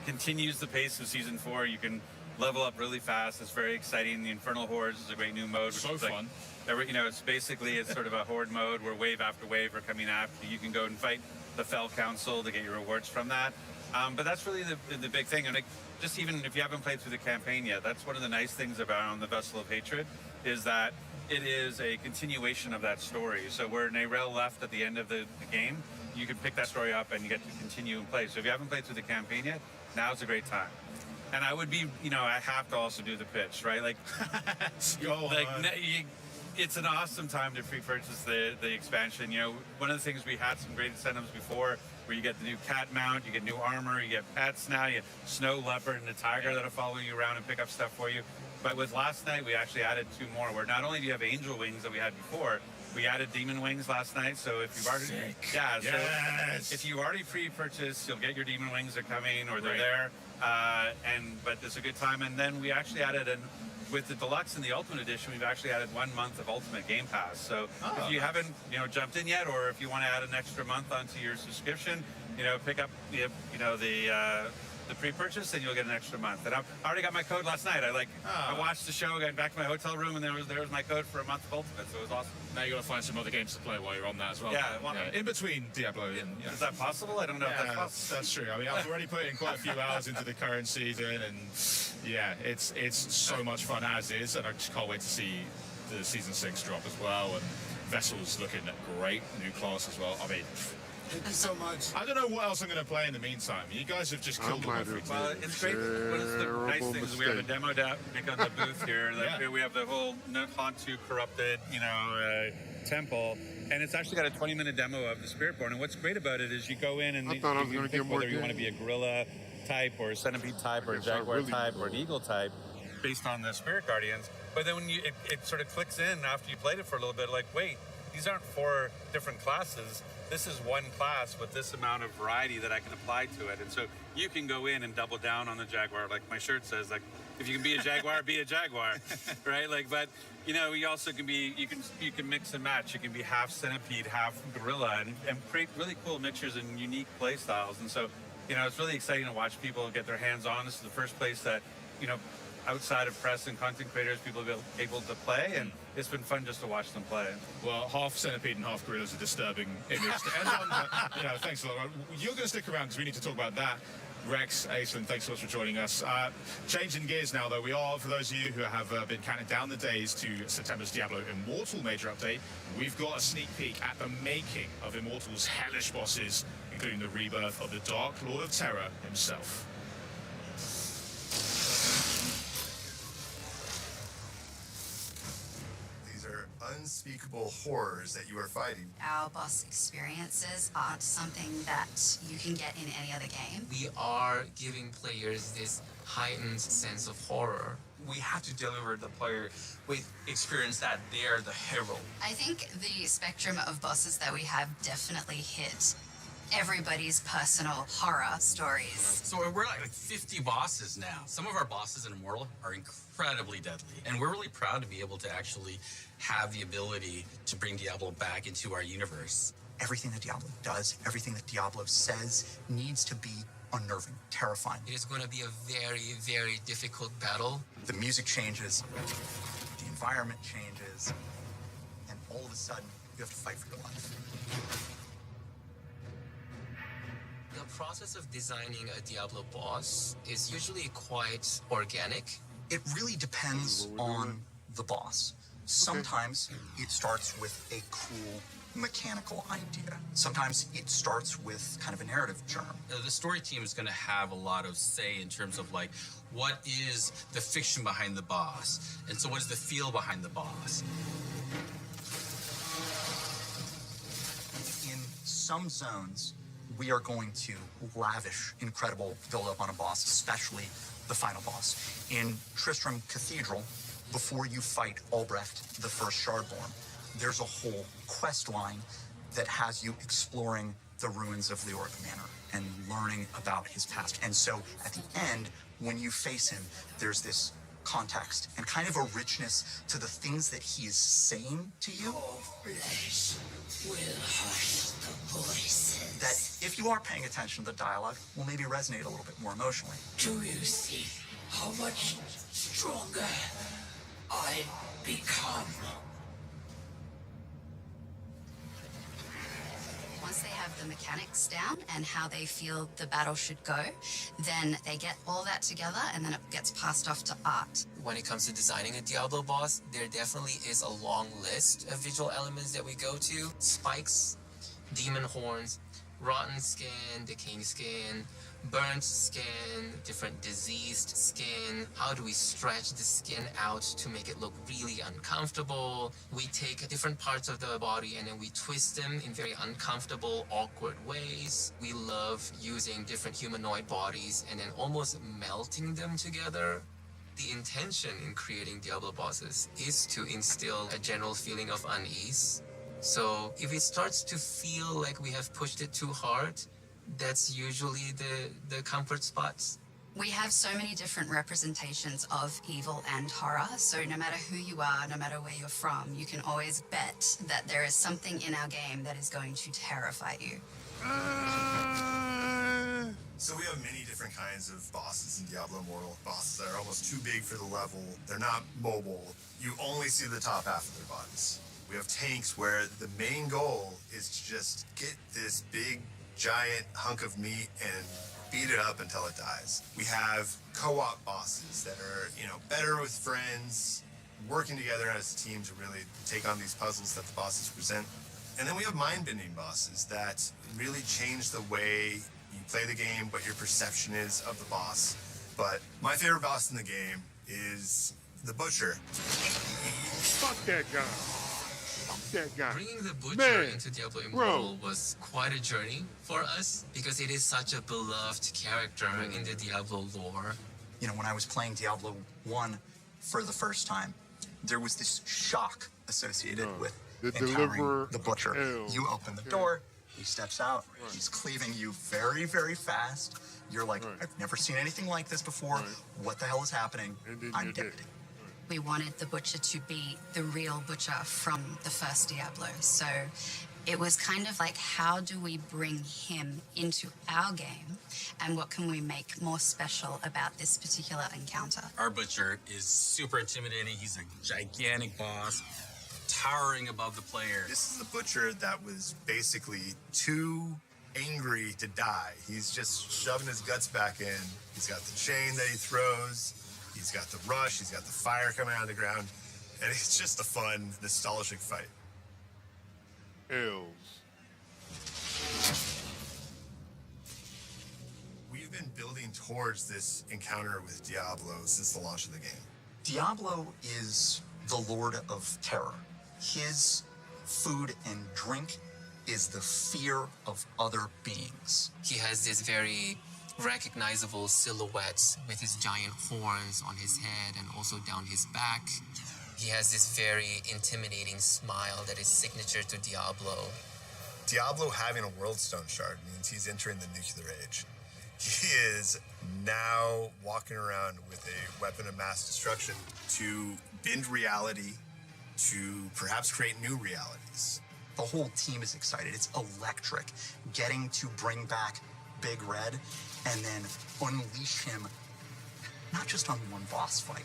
continues the pace of Season 4. You can level up really fast. It's very exciting. The Infernal Hordes is a great new mode. So fun. It's sort of a horde mode where wave after wave are coming after you. You can go and fight the Fell Council to get your rewards from that. But that's really the big thing. And just even if you haven't played through the campaign yet, that's one of the nice things about the Vessel of Hatred is that it is a continuation of that story. So where Neyrelle left at the end of the game, you can pick that story up and you get to continue and play. So if you haven't played through the campaign yet, now's a great time. And I would be, I have to also do the pitch, right? Like, it's an awesome time to pre-purchase the expansion. One of the things, we had some great incentives before, where you get the new cat mount, you get new armor, you get pets now, you get snow leopard and a tiger that'll follow you around and pick up stuff for you. But with last night, we actually added 2 more, where not only do you have angel wings that we had before, we added demon wings last night. So if you've already, if you already pre-purchased, you'll get your demon wings. They're coming, or they're there. But it's a good time. And then we actually added with the deluxe and the ultimate edition, we've actually added 1 month of ultimate game pass. So if you haven't jumped in yet, or if you want to add an extra month onto your subscription, pick up the pre-purchase, and you'll get an extra month. And I already got my code last night. I watched the show, got back to my hotel room, and there was my code for a month of ultimate. So it was awesome. Now you got to find some other games to play while you're on that as well. In between Diablo and Is that possible? I don't know if that's possible. That's true. I mean, I've already put in quite a few hours into the current season, and it's so much fun as is, and I just can't wait to see the season 6 drop as well. And Vessel's looking great, new class as well. I mean, thank you so much. I don't know what else I'm going to play in the meantime. You guys have just killed my free time. Well, it's great. One of the nice things is we have a demo deck on the booth here. We have the whole Hantu corrupted, temple, and it's actually got a 20-minute demo of the Spiritborn. And what's great about it is you go in and you can pick whether you want to be a gorilla type, or a centipede type, or a jaguar type, or an eagle type, based on the Spirit Guardians. But then when it sort of clicks in after you played it for a little bit, like, wait, these aren't 4 different classes. This is one class with this amount of variety that I can apply to it. And so you can go in and double down on the jaguar. Like my shirt says, like, if you can be a jaguar, be a jaguar, right? Like, but you also can be, you can mix and match. You can be half centipede, half gorilla, and create really cool mixtures and unique play styles. And so, it's really exciting to watch people get their hands on. This is the first place that, outside of press and content creators, people have been able to play, and it's been fun just to watch them play. Well, half centipede and half gorilla is a disturbing image to end on. Thanks a lot. You're going to stick around because we need to talk about that. Rex, Aislinn, thanks so much for joining us. Changing gears now, though, we are, for those of you who have been counting down the days to September's Diablo Immortal major update, we've got a sneak peek at the making of Immortal's hellish bosses, including the rebirth of the Dark Lord of Terror himself. Unspeakable horrors that you are fighting. Our boss experiences aren't something that you can get in any other game. We are giving players this heightened sense of horror. We have to deliver the player with experience that they're the hero. I think the spectrum of bosses that we have definitely hit everybody's personal horror stories. So we're like 50 bosses now. Some of our bosses in Immortal are incredibly deadly, and we're really proud to be able to actually have the ability to bring Diablo back into our universe. Everything that Diablo does, everything that Diablo says needs to be unnerving, terrifying. It is going to be a very, very difficult battle. The music changes, the environment changes, and all of a sudden, you have to fight for your life. The process of designing a Diablo boss is usually quite organic. It really depends on the boss. Sometimes it starts with a cool mechanical idea. Sometimes it starts with kind of a narrative germ. The story team is going to have a lot of say in terms of like, what is the fiction behind the boss? And so what is the feel behind the boss? In some zones, we are going to lavish incredible build-up on a boss, especially the final boss. In Tristram Cathedral, before you fight Albrecht, the first Shardborn, there's a whole quest line that has you exploring the ruins of Leoric Manor and learning about his past. And so at the end, when you face him, there's this context and kind of a richness to the things that he is saying to you. Flesh will hush the voices. That if you are paying attention to the dialogue, will maybe resonate a little bit more emotionally. Do you see how much stronger I've become? Once they have the mechanics down and how they feel the battle should go, then they get all that together and then it gets passed off to art. When it comes to designing a Diablo boss, there definitely is a long list of visual elements that we go to. Spikes, demon horns, rotten skin, decaying skin, burnt skin, different diseased skin. How do we stretch the skin out to make it look really uncomfortable? We take different parts of the body and then we twist them in very uncomfortable, awkward ways. We love using different humanoid bodies and then almost melting them together. The intention in creating Diablo bosses is to instill a general feeling of unease. So if it starts to feel like we have pushed it too hard, that's usually the comfort spots. We have so many different representations of evil and horror, so no matter who you are, no matter where you're from, you can always bet that there is something in our game that is going to terrify you. So we have many different kinds of bosses in Diablo Immortal. Bosses that are almost too big for the level. They're not mobile. You only see the top half of their bodies. We have tanks where the main goal is to just get this big, giant hunk of meat and beat it up until it dies. We have co-op bosses that are, better with friends, working together as a team to really take on these puzzles that the bosses present. And then we have mind-bending bosses that really change the way you play the game, what your perception is of the boss. But my favorite boss in the game is the Butcher. Fuck that guy. That guy. Bringing the Butcher into Diablo Immortal was quite a journey for us because it is such a beloved character in the Diablo lore. When I was playing Diablo 1 for the first time, there was this shock associated with encountering the Butcher. You open the door, he steps out, he's cleaving you very, very fast. You're like, I've never seen anything like this before. What the hell is happening? I'm dead. We wanted the Butcher to be the real Butcher from the first Diablo. So it was kind of like, how do we bring him into our game? And what can we make more special about this particular encounter? Our Butcher is super intimidating. He's a gigantic boss, towering above the player. This is the Butcher that was basically too angry to die. He's just shoving his guts back in. He's got the chain that he throws. He's got the rush, he's got the fire coming out of the ground, and it's just a fun, nostalgic fight. Elves. We've been building towards this encounter with Diablo since the launch of the game. Diablo is the Lord of Terror. His food and drink is the fear of other beings. He has this very recognizable silhouette with his giant horns on his head and also down his back. He has this very intimidating smile that is signature to Diablo. Diablo having a World Stone shard means he's entering the nuclear age. He is now walking around with a weapon of mass destruction to bend reality, to perhaps create new realities. The whole team is excited. It's electric. Getting to bring back Big Red and then unleash him, not just on one boss fight,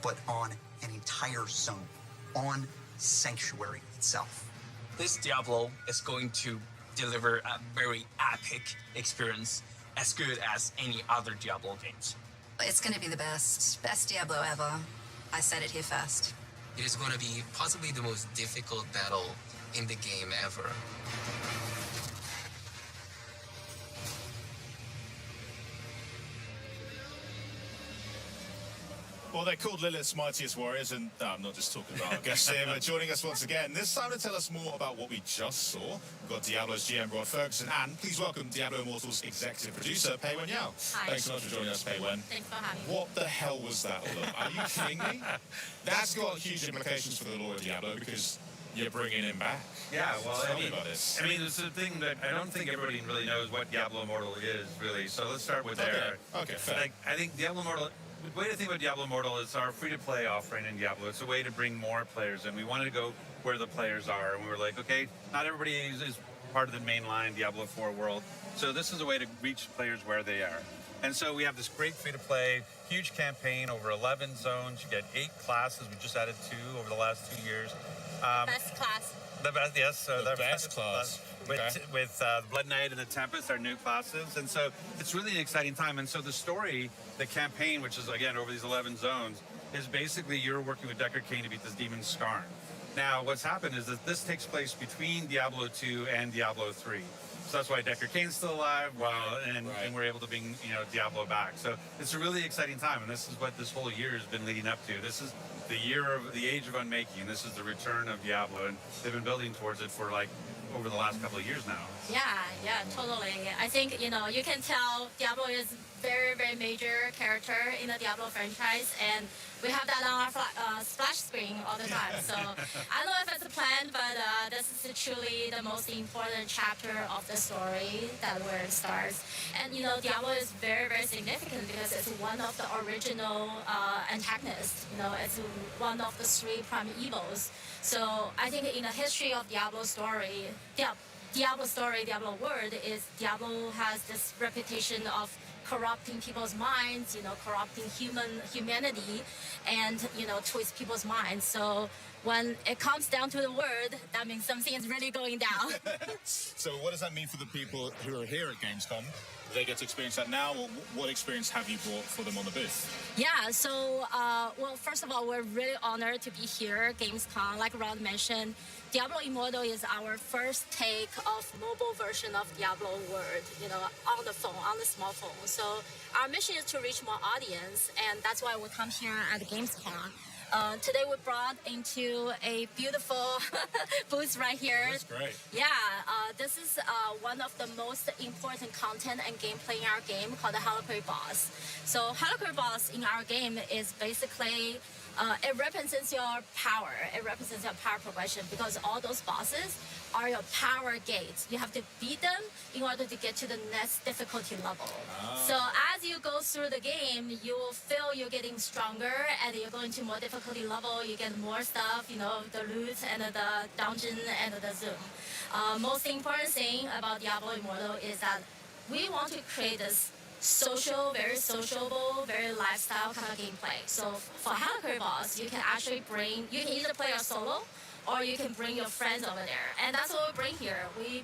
but on an entire zone, on Sanctuary itself. This Diablo is going to deliver a very epic experience, as good as any other Diablo games. It's going to be the best Diablo ever. I said it here first. It is going to be possibly the most difficult battle in the game ever. Well, they're called Lilith's Mightiest Warriors, and I'm not just talking about our guests here, but joining us once again. This time to tell us more about what we just saw. We've got Diablo's GM, Rod Ferguson, and please welcome Diablo Immortal's executive producer, Pei Wen Yao. Hi. Thanks so much for joining us, Pei Wen. Thanks for having me. What the hell was that all about? Are you kidding me? That's got huge implications for the lore of Diablo, because you're bringing him back. Yeah, well, Tell me about this. it's a thing that I don't think everybody really knows what Diablo Immortal is, really. So let's start with there. Okay, fair. I think Diablo Immortal, the way to think about Diablo Immortal is our free-to-play offering in Diablo. It's a way to bring more players in. We wanted to go where the players are, and we were like, okay, not everybody is part of the mainline Diablo 4 world. So this is a way to reach players where they are. And so we have this great free-to-play, huge campaign, over 11 zones. You get 8 classes. We just added 2 over the last 2 years. Best class. The best, yes. So the best class. With Blood Knight and the Tempest, our new classes. And so it's really an exciting time. And so the story, the campaign, which is, again, over these 11 zones, is basically you're working with Deckard Cain to beat this demon Skarn. Now, what's happened is that this takes place between Diablo 2 and Diablo 3. So that's why Deckard Cain's still alive, and we're able to bring Diablo back. So it's a really exciting time, and this is what this whole year has been leading up to. This is the year of the Age of Unmaking. This is the return of Diablo, and they've been building towards it for like over the last couple of years now. Yeah, totally. I think, you can tell Diablo is very, very major character in the Diablo franchise, and we have that on our splash screen all the time. So I don't know if it's a plan, but this is truly the most important chapter of the story that where it starts. And Diablo is very, very significant because it's one of the original antagonists. It's one of the 3 prime evils. So I think in the history of Diablo story, Diablo world is Diablo has this reputation of corrupting people's minds, corrupting humanity, and twist people's minds. So when it comes down to the word, that means something is really going down. So what does that mean for the people who are here at Gamescom? Do they get to experience that now, or what experience have you brought for them on the booth? Yeah, so, well, first of all, we're really honored to be here at Gamescom. Like Rod mentioned, Diablo Immortal is our first take of mobile version of Diablo world, on the phone, on the smartphone. So our mission is to reach more audience, and that's why we come here at Gamescom. Today we brought into a beautiful booth right here. That's great. Yeah, this is one of the most important content and gameplay in our game called the Heliquary Boss. So Heliquary Boss in our game is basically it represents your power. It represents your power progression because all those bosses are your power gates. You have to beat them in order to get to the next difficulty level. So as you go through the game, you will feel you're getting stronger, and you're going to more difficulty level. You get more stuff, the loot and the dungeon and the zoom. Most important thing about Diablo Immortal is that we want to create this social, very sociable, very lifestyle kind of gameplay. So for Heliquary Boss, you can actually you can either play a solo, or you can bring your friends over there. And that's what we bring here. We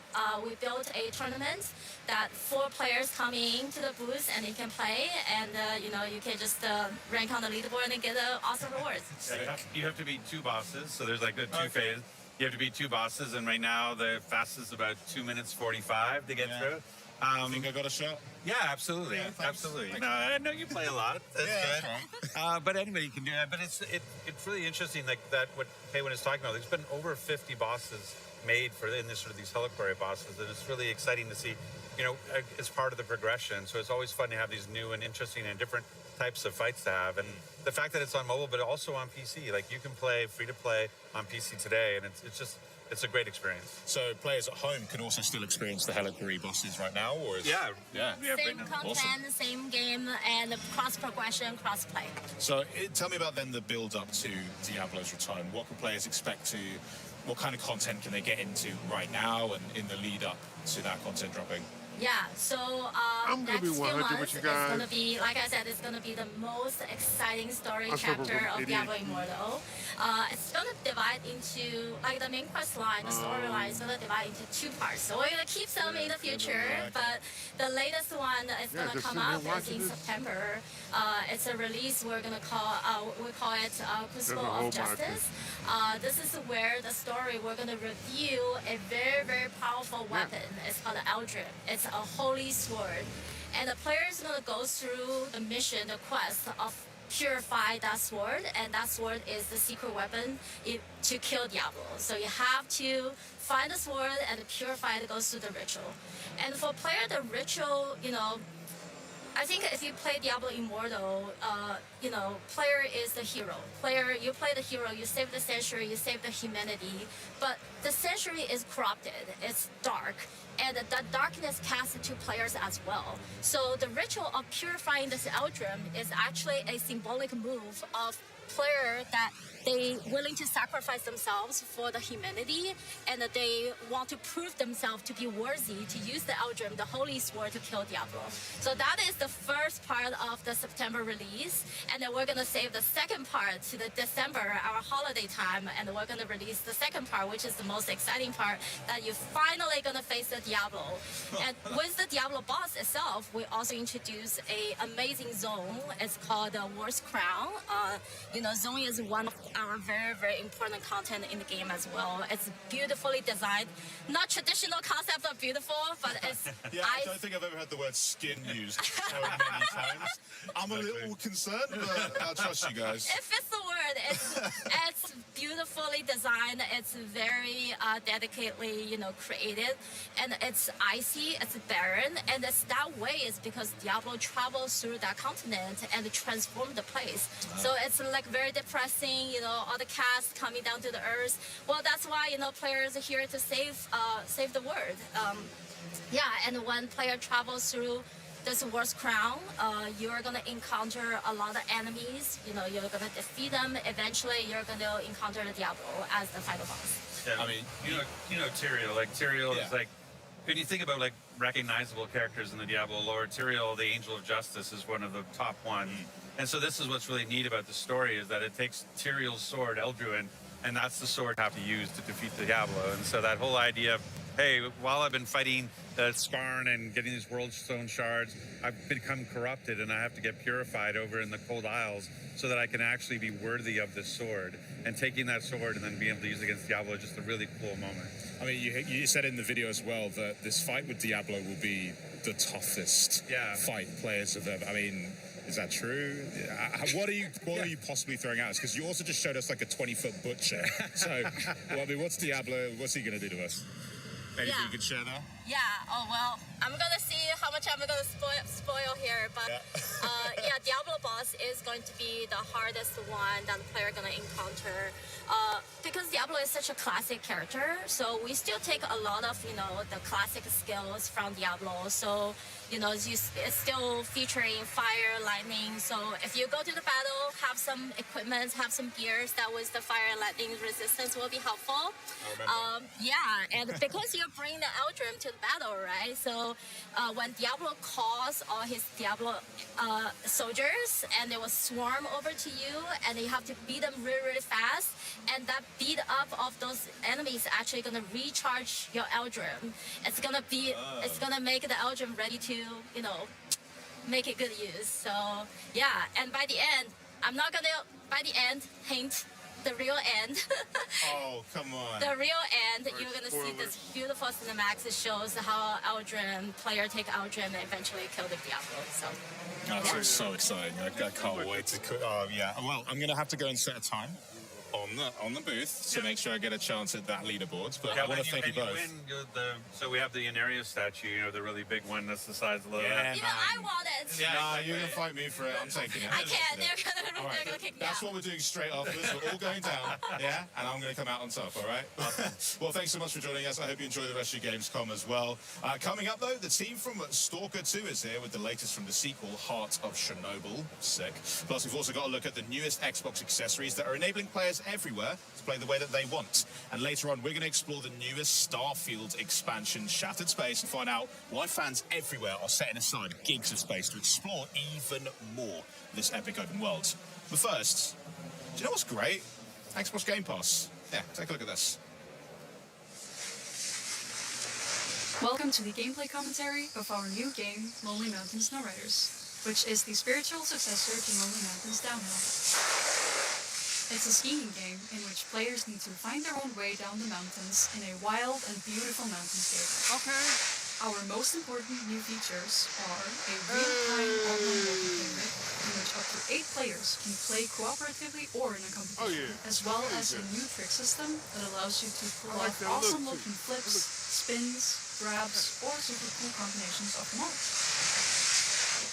built a tournament that 4 players come in to the booth and you can play, and you can just rank on the leaderboard and get awesome rewards. You have to beat 2 bosses, so there's like the 2 phases. You have to beat 2 bosses, and right now the fastest is about 2 minutes 45 to get through. Think I got a shot? Yeah, absolutely, absolutely. No, I know you play a lot. That's good. But anybody can do that. But it's really interesting, like that what Day1 is talking about. There's been over 50 bosses made in this sort of these Heliquary bosses, and it's really exciting to see. It's part of the progression. So it's always fun to have these new and interesting and different types of fights to have. And the fact that it's on mobile, but also on PC, like you can play free to play on PC today, and it's a great experience. So players at home can also still experience the Heliquary bosses right now, or Same content, same game, and cross progression, cross play. So tell me about then the build up to Diablo's return. What can players expect what kind of content can they get into right now and in the lead up to that content dropping? Yeah, so I'm gonna be next few 100 months with you is guys. going to be, like I said, it's going to be the most exciting story chapter of Diablo Immortal. It's going to divide into, like the main quest line, the storyline is going to divide into 2 parts. So we're going to keep some in the future, but the latest one is going to come out is in September. It's a release we're going to we call it Crucible of Justice. This is where the story, we're going to review a very, very powerful weapon. It's called the Eldrim. It's a holy sword. And the player is going to go through the mission, the quest of purify that sword, and that sword is the secret weapon to kill Diablo. So you have to find the sword and purify it, goes through the ritual. And for player, the ritual, I think if you play Diablo Immortal, player is the hero. You play the hero, you save the century, you save the humanity, but the century is corrupted, it's dark, and that darkness casts into players as well. So the ritual of purifying this Eldrim is actually a symbolic move of player that they willing to sacrifice themselves for the humanity, and that they want to prove themselves to be worthy to use the Eldrim, the holy sword, to kill Diablo. So that is the first part of the September release, and then we're going to save the second part to the December, our holiday time, and we're going to release the second part, which is the most exciting part, that you're finally going to face the Diablo. And with the Diablo boss itself, we also introduce a amazing zone. It's called the War's Crown. Zone is one of our very, very important content in the game as well. It's beautifully designed. Not traditional concept of beautiful, but it's... Yeah, I don't think I've ever heard the word skin used so many times. I'm a little concerned, but I'll trust you guys. It fits the word. It's beautifully designed. It's very dedicatedly, created. And it's icy, it's barren. And it's that way is because Diablo travels through that continent and transforms the place. So it's like very depressing, all the cast coming down to the earth. Well, that's why, players are here to save the world. And when player travels through this world's crown, you're gonna encounter a lot of enemies. You're gonna defeat them. Eventually, you're gonna encounter the Diablo as the final boss. Yeah, I mean, Tyrael. Like Tyrael is like, when you think about like recognizable characters in the Diablo lore, Tyrael, the Angel of Justice, is one of the top ones. And so this is what's really neat about the story is that it takes Tyrael's sword, Eldraine, and that's the sword you have to use to defeat the Diablo. And so that whole idea of, hey, while I've been fighting Skarn and getting these World Stone shards, I've become corrupted and I have to get purified over in the Cold Isles so that I can actually be worthy of this sword. And taking that sword and then being able to use it against Diablo is just a really cool moment. I mean, you said in the video as well that this fight with Diablo will be the toughest fight players have ever. I mean, is that true? What are you possibly throwing at us? Because you also just showed us like a 20-foot butcher. So, what's Diablo? What's he going to do to us? Anything you could share there? Yeah. Oh well, I'm gonna see how much I'm gonna spoil here, but Diablo boss is going to be the hardest one that the player gonna encounter. Because Diablo is such a classic character, so we still take a lot of the classic skills from Diablo. So it's still featuring fire, lightning. So if you go to the battle, have some equipment, have some gears that with the fire and lightning resistance will be helpful. And because you bring the Eldrim to the battle, right? So when Diablo calls all his Diablo soldiers, and they will swarm over to you, and you have to beat them really, really fast. And that beat up of those enemies actually gonna recharge your Eldrim. It's gonna make the Eldrim ready to, make it good use. So and by the end, I'm not gonna hint the real end. Oh, come on. The real end, you're gonna see this beautiful cinematics that shows how player take Eldrim and eventually kill the Diablo. So. That's so exciting. I can't wait to... Oh, yeah. Well, I'm going to have to go and set a time on the booth to make sure I get a chance at that leaderboard. But I want to thank you both. So we have the Inaria statue, the really big one that's the size of the... I want it. Yeah, you're going to fight me for it. I'm taking it. I can't. They're gonna kick me That's out. what we're doing straight afterwards. We're all going down, and I'm going to come out on top, all right? Well, thanks so much for joining us. I hope you enjoy the rest of your Gamescom as well. Coming up, though, the team from Stalker 2 is here with the latest from the sequel, Heart of Chernobyl. Sick. Plus, we've also got a look at the newest Xbox accessories that are enabling players everywhere to play the way that they want. And later on, we're going to explore the newest Starfield expansion, Shattered Space, and find out why fans everywhere are setting aside gigs of space to explore even more this epic open world. But first, do you know what's great? Xbox Game Pass. Yeah, take a look at this. Welcome to the gameplay commentary of our new game, Lonely Mountain Snowriders, which is the spiritual successor to Lonely Mountains Downhill. It's a skiing game in which players need to find their own way down the mountains in a wild and beautiful mountainscape. Okay. Our most important new features are a real-time online multiplayer in which up to 8 players can play cooperatively or in a competition, as well as a new trick system that allows you to pull off awesome-looking flips, spins, grabs, or super cool combinations of them all.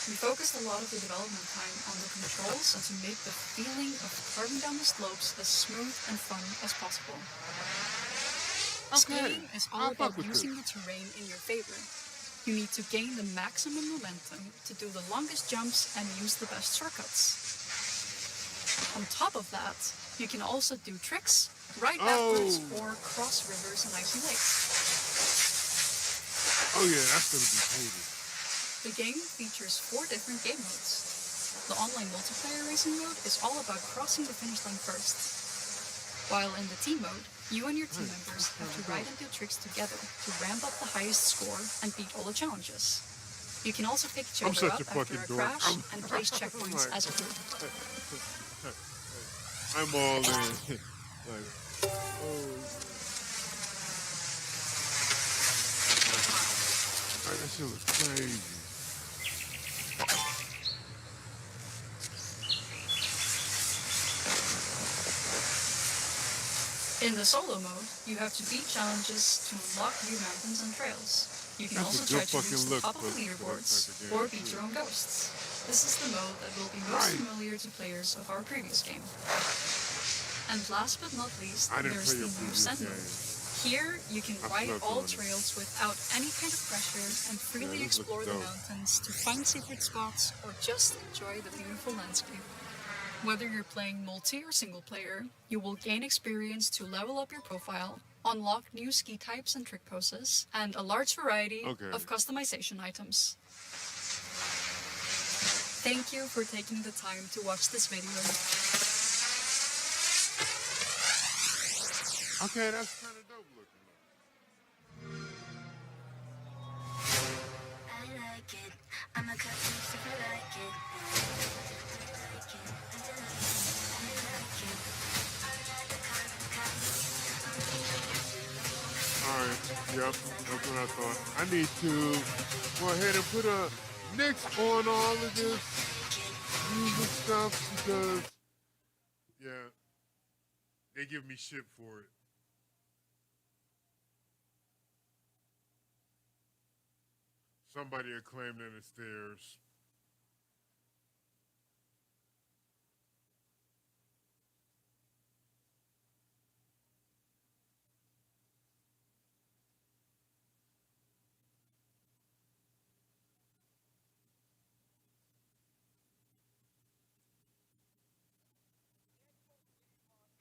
We focused a lot of the development time on the controls and to make the feeling of carving down the slopes as smooth and fun as possible. Skiing is all about using the terrain in your favor. You need to gain the maximum momentum to do the longest jumps and use the best shortcuts. On top of that, you can also do tricks, ride backwards, or cross rivers and icy lakes. Oh yeah, that's gonna be crazy. The game features 4 different game modes. The online multiplayer racing mode is all about crossing the finish line first. While in the team mode, you and your team members have to ride and do tricks together to ramp up the highest score and beat all the challenges. You can also pick each other up after a crash and place checkpoints as a group. I'm all in. Like, oh. Like, that shit was crazy. In the solo mode, you have to beat challenges to unlock new mountains and trails. You can That's also a try good to reach fucking the look top of the for that leaderboards type of game, or beat too. your own ghosts. This is the mode that will be most familiar to players of our previous game. And last but not least, I didn't there's play the your new previous Send game. mode. Here, you can I ride slept all on it. trails without any kind of pressure and freely this looks explore the dope. mountains to find secret spots or just enjoy the beautiful landscape. Whether you're playing multi or single player, you will gain experience to level up your profile, unlock new ski types and trick poses, and a large variety of customization items. Thank you for taking the time to watch this video. Okay, that's kind of dope looking. I like it. I'm a cut piece if I like it. Alright, yep, that's what I thought. I need to go ahead and put a nix on all of this music stuff because, yeah, they give me shit for it. Somebody will claim that it's theirs.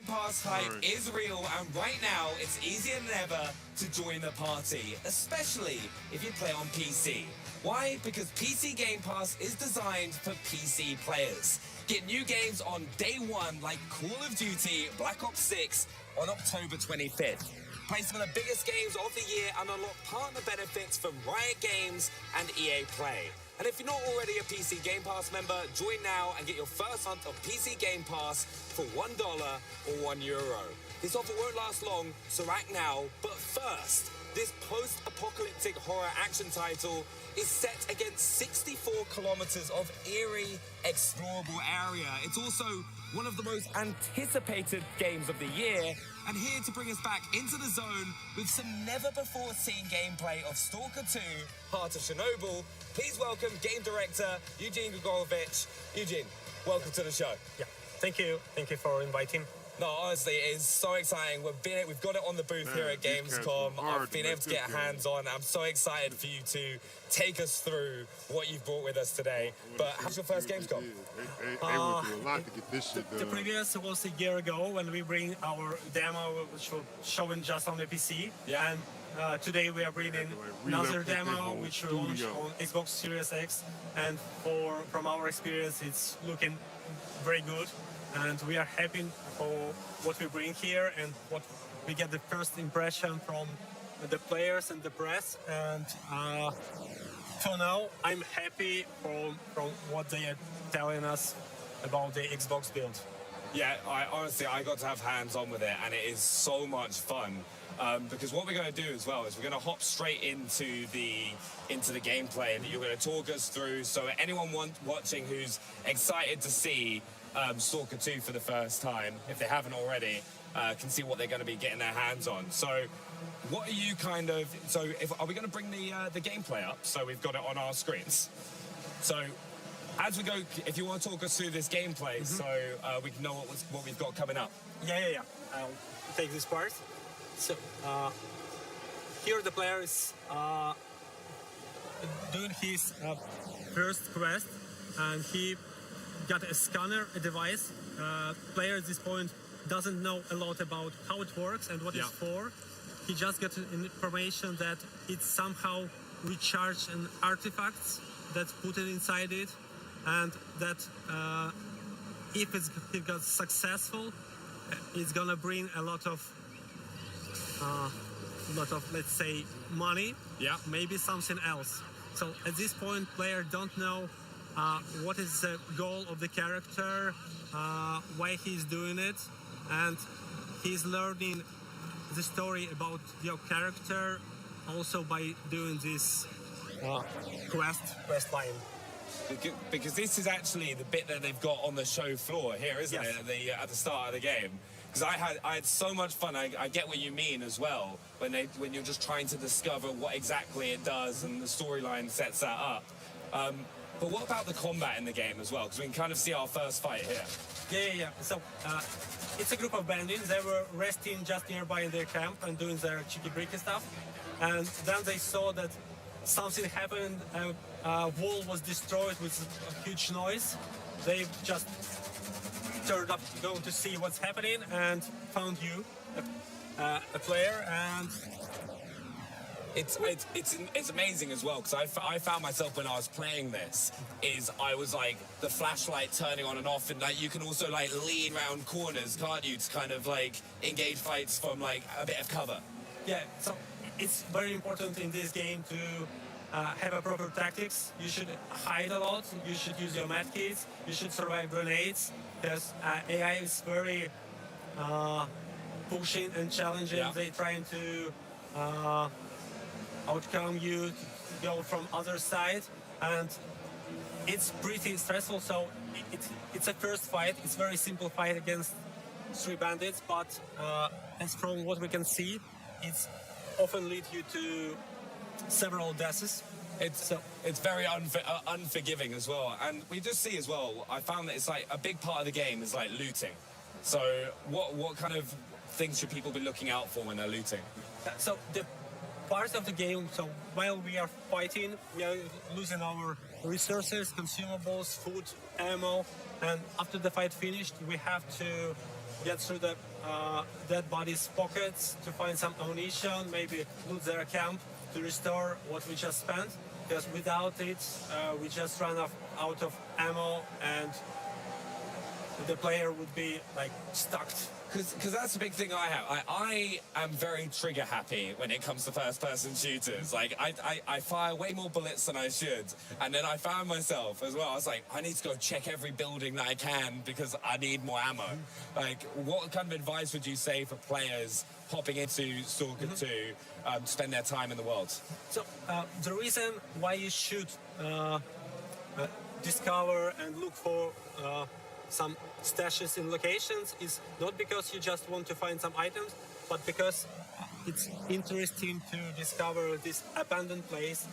Pass hype is real, and right now it's easier than ever to join the party, especially if you play on PC. Why? Because PC Game Pass is designed for PC players. Get new games on day one like Call of Duty Black Ops 6 on October 25th. Play some of the biggest games of the year and unlock partner benefits from Riot Games and EA Play. And if you're not already a PC Game Pass member, join now and get your first month of PC Game Pass for $1 or €1. This offer won't last long, so act now. But first, this post-apocalyptic horror action title is set against 64 kilometers of eerie, explorable area. It's also one of the most anticipated games of the year, and here to bring us back into the zone with some never-before-seen gameplay of Stalker 2, Heart of Chernobyl, please welcome game director Eugene Grigorovich. Eugene, welcome to the show. Yeah, thank you. Thank you for inviting. No, honestly, it is so exciting. We've got it on the booth here at Gamescom. I've been able to get hands on. I'm so excited for you to take us through what you've brought with us today. But how's your first Gamescom? They went through a lot to get this shit done. The previous was a year ago when we bring our demo, which was shown just on the PC. Yeah. And today we are bringing another demo, which will launch on Xbox Series X. And from our experience, it's looking very good. And we are happy for what we bring here and what we get the first impression from the players and the press. And for now, I'm happy from what they are telling us about the Xbox build. Yeah, I got to have hands on with it, and it is so much fun. Because what we're going to do as well is we're going to hop straight into the gameplay that you're going to talk us through. So anyone watching who's excited to see Stalker 2 for the first time, if they haven't already, can see what they're going to be getting their hands on. So what are you are we going to bring the gameplay up so we've got it on our screens? So as we go, if you want to talk us through this gameplay so we can know what we've got coming up. Yeah. I'll take this part. So here the player is doing his first quest, and he got a scanner, a device. Player at this point doesn't know a lot about how it works and what it's for. He just gets information that it somehow recharges an artifacts that's put in it, and that if it got successful, it's gonna bring a lot of let's say money. Yeah. Maybe something else. So at this point, player don't know what is the goal of the character, why he's doing it, and he's learning the story about your character also by doing this quest line. Because this is actually the bit that they've got on the show floor here, isn't it? At the start of the game. Because I had so much fun. I get what you mean as well when you're just trying to discover what exactly it does, and the storyline sets that up. But what about the combat in the game as well? Because we can kind of see our first fight here. Yeah. So it's a group of bandits. They were resting just nearby in their camp and doing their cheeky-breaky stuff. And then they saw that something happened. A wall was destroyed with a huge noise. They just turned up to go to see what's happening and found you, a player, and it's amazing as well, because I found myself when I was playing this I was like the flashlight turning on and off, and like you can also like lean around corners, can't you, to kind of like engage fights from like a bit of cover. Yeah, so it's very important in this game to have a proper tactics. You should hide a lot, you should use your medkits, you should survive grenades, because AI is very pushing and challenging. Yeah. They're trying to outcome you, to go from other side, and it's pretty stressful. So it's a first fight. It's very simple fight against 3 bandits, but as from what we can see, it's often lead you to several deaths. It's very unforgiving as well, and we just see as well. I found that it's like a big part of the game is like looting. So what kind of things should people be looking out for when they're looting? So the part of the game, so while we are fighting, we are losing our resources, consumables, food, ammo, and after the fight finished, we have to get through the dead bodies' pockets to find some ammunition, maybe loot their camp to restore what we just spent, because without it, we just run out of ammo, and the player would be like stuck. Because that's the big thing I have. I am very trigger happy when it comes to first-person shooters. Like, I fire way more bullets than I should. And then I found myself as well, I was like, I need to go check every building that I can because I need more ammo. Like, what kind of advice would you say for players hopping into Stalker 2 to spend their time in the world? So, the reason why you should discover and look for some stashes in locations is not because you just want to find some items, but because it's interesting to discover this abandoned place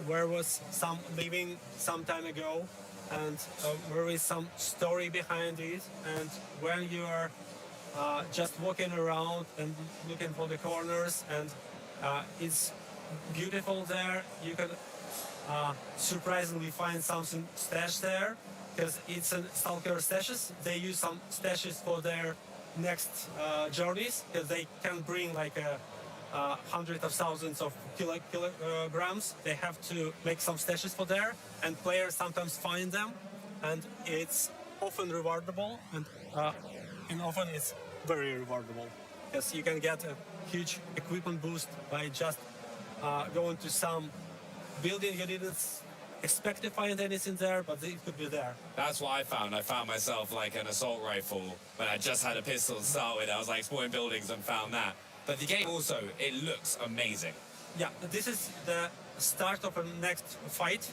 where was some living some time ago, and there is some story behind it. And when you are just walking around and looking for the corners, and it's beautiful there, you can surprisingly find something stashed there. Because it's a Stalker stashes. They use some stashes for their next journeys, because they can bring like hundreds of thousands of kilograms. They have to make some stashes for there, and players sometimes find them, and it's often rewardable, and often it's very rewardable, because you can get a huge equipment boost by just going to some building you didn't expect to find anything there, but it could be there. That's what I found. I found myself like an assault rifle when I just had a pistol to start with. I was like exploring buildings and found that. But the game also, it looks amazing. Yeah, this is the start of a next fight.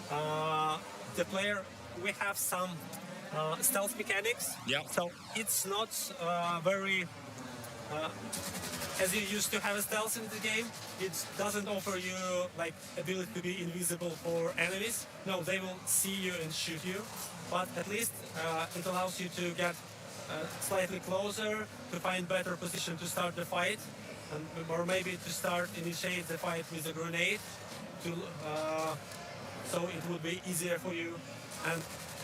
The player, we have some stealth mechanics. Yeah. So it's not very as you used to have a stealth in the game. It doesn't offer you like ability to be invisible for enemies. No, they will see you and shoot you. But at least it allows you to get slightly closer, to find better position to start the fight, and, or maybe to initiate the fight with a grenade, so it would be easier for you.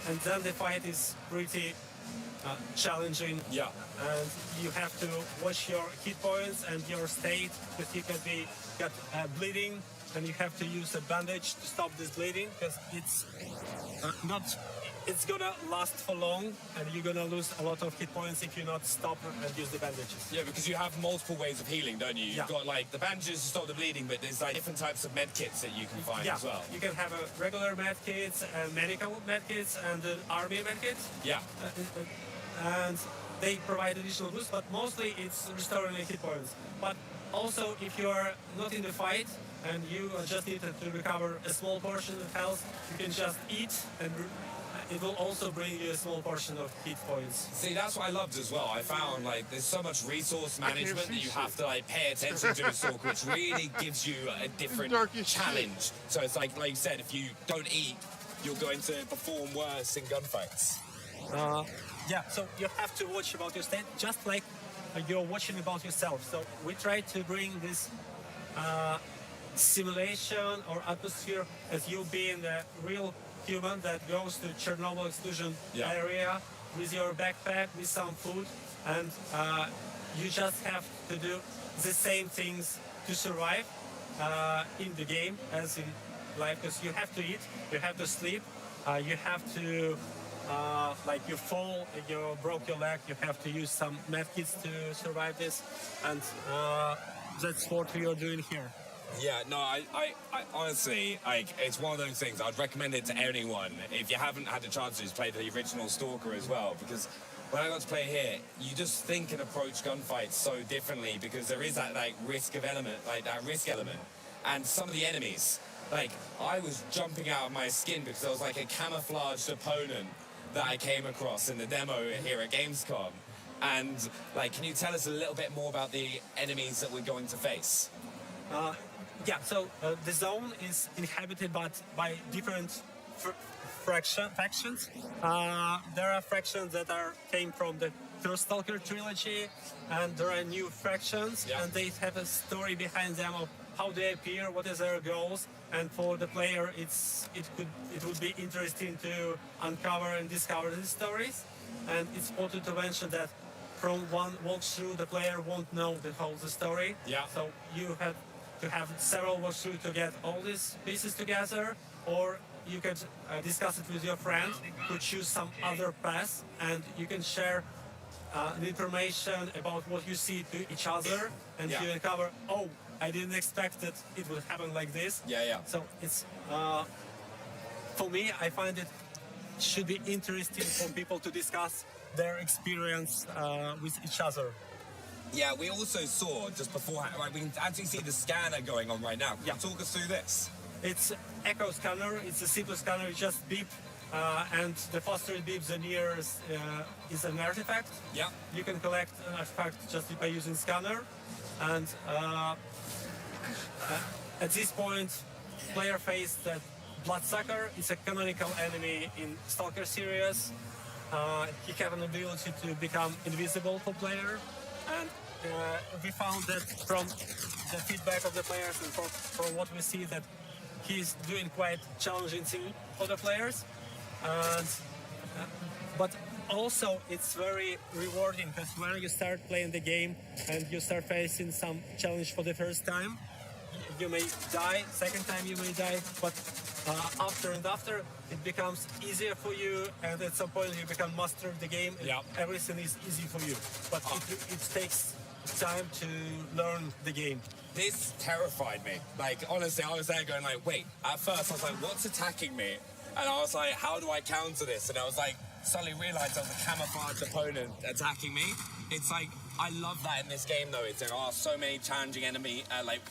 And then the fight is pretty challenging. Yeah. And you have to watch your hit points and your state, because you can get bleeding and you have to use a bandage to stop this bleeding because it's not. It's gonna last for long, and you're gonna lose a lot of hit points if you not stop and use the bandages. Yeah, because you have multiple ways of healing, don't you? You've got like the bandages to stop the bleeding, but there's like different types of med kits that you can find as well. You can have a regular med kits, and medical med kits, and an army med kit. Yeah. And they provide additional boosts, but mostly it's restoring hit points. But also, if you are not in the fight and you just need to recover a small portion of health, you can just eat, and it will also bring you a small portion of hit points. See, that's what I loved as well. I found like there's so much resource management that you have to like pay attention to in Stalker, which really gives you a different challenge. So it's like you said, if you don't eat, you're going to perform worse in gunfights. Yeah, so you have to watch about your state, just like you're watching about yourself. So we try to bring this simulation or atmosphere as you being the real human that goes to Chernobyl exclusion area with your backpack, with some food, and you just have to do the same things to survive in the game as in life, because you have to eat, you have to sleep, you have to like you fall, you broke your leg, you have to use some medkits to survive this, and that's what we are doing here. Yeah, no, I honestly, like, it's one of those things. I'd recommend it to anyone if you haven't had the chance to just play the original Stalker as well, because when I got to play here, you just think and approach gunfights so differently because there is that like risk element, and some of the enemies, like I was jumping out of my skin because I was like a camouflaged opponent that I came across in the demo here at Gamescom. And like, can you tell us a little bit more about the enemies that we're going to face? Yeah, so the zone is inhabited by different factions. There are factions that came from the first Stalker trilogy, and there are new factions, and they have a story behind them of how they appear, what is their goals, and for the player, it would be interesting to uncover and discover these stories. And it's important to mention that from one walkthrough, the player won't know the whole story. Yeah. So you have to have several walkthroughs to get all these pieces together, or you can discuss it with your friend who choose some other path, and you can share the information about what you see to each other, and you uncover, oh, I didn't expect that it would happen like this. Yeah. So it's, for me, I find it should be interesting for people to discuss their experience with each other. Yeah, we also saw just beforehand, like we can actually see the scanner going on right now. Can you talk us through this? It's echo scanner. It's a simple scanner. You just beep, and the faster it beeps, the nearer is an artifact. Yeah. You can collect an artifact just by using scanner, and at this point, player faced that Bloodsucker is a canonical enemy in Stalker series. He has an ability to become invisible for player, and we found that from the feedback of the players and from what we see that he's doing quite challenging thing for the players. And, but also it's very rewarding because when you start playing the game and you start facing some challenge for the first time, you may die, second time you may die, but after it becomes easier for you, and at some point you become master of the game, and everything is easy for you. But it takes time to learn the game. This terrified me. Like, honestly, I was there going like, wait, at first I was like, what's attacking me? And I was like, how do I counter this? And I was like, suddenly realized I was a camouflaged opponent attacking me. It's like, I love that in this game though, is there are so many challenging enemy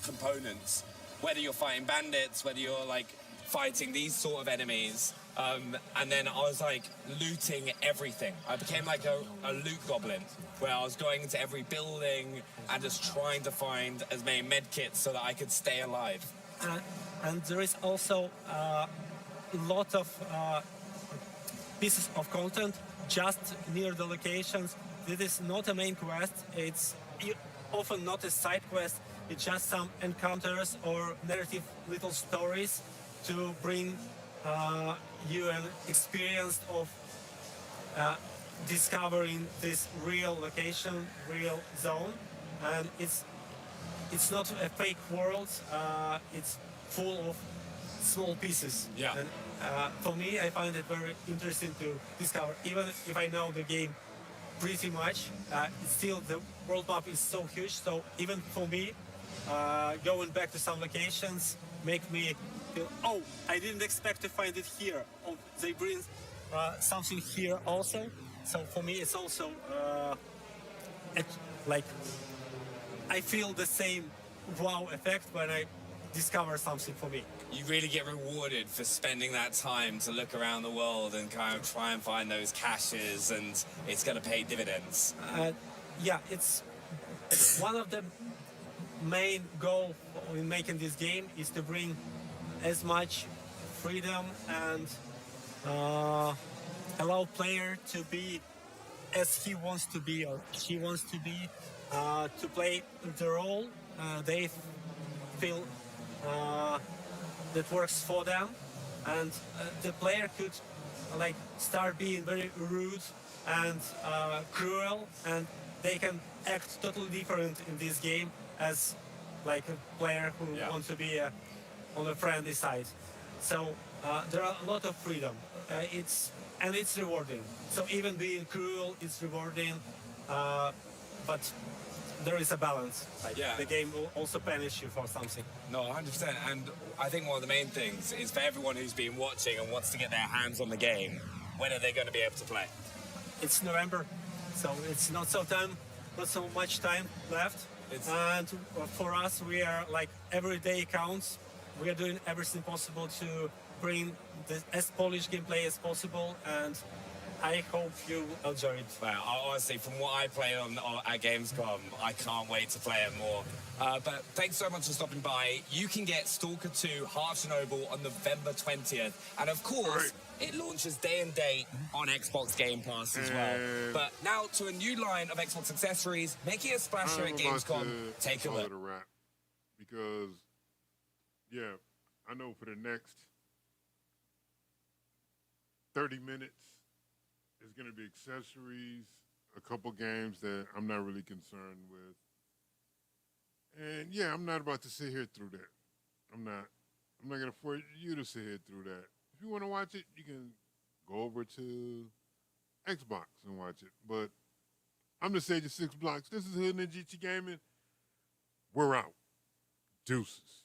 components. Whether you're fighting bandits, whether you're like fighting these sort of enemies, and then I was like looting everything. I became like a loot goblin, where I was going into every building and just trying to find as many medkits so that I could stay alive. And there is also a lot of pieces of content just near the locations. This is not a main quest, it's often not a side quest, it's just some encounters or narrative little stories to bring you an experience of discovering this real location, real zone. And it's not a fake world, it's full of small pieces. Yeah. And for me, I find it very interesting to discover. Even if I know the game pretty much, still the world map is so huge. So even for me, going back to some locations make me feel, oh, I didn't expect to find it here. Oh, they bring something here also. So for me, it's also like I feel the same wow effect when I discover something for me. You really get rewarded for spending that time to look around the world and kind of try and find those caches, and it's going to pay dividends. Yeah, it's one of the main goals in making this game is to bring as much freedom and allow player to be as he wants to be or she wants to be, to play the role they feel that works for them, and the player could like start being very rude and cruel, and they can act totally different in this game as like a player who wants to be on the friendly side. So there are a lot of freedom. It's rewarding. So even being cruel is rewarding, but there is a balance. Like the game will also punish you for something. No, 100%. And I think one of the main things is for everyone who's been watching and wants to get their hands on the game, when are they going to be able to play? It's November, so it's not so much time left. And for us, we are like every day counts. We are doing everything possible to bring as Polish gameplay as possible, and I hope you enjoy it. Well, honestly, from what I play at Gamescom, I can't wait to play it more. But thanks so much for stopping by. You can get Stalker 2 Heart Chernobyl on November 20th. And of course, it launches day and date on Xbox Game Pass as well. But now to a new line of Xbox accessories, making a splash here at Gamescom. Take a look. A wrap because, yeah, I know for the next 30 minutes, it's going to be accessories, a couple games that I'm not really concerned with. And yeah, I'm not about to sit here through that. I'm not going to force you to sit here through that. If you want to watch it, you can go over to Xbox and watch it. But I'm the Sage of Six Blocks. This is Hood Ninja Gaming. We're out. Deuces.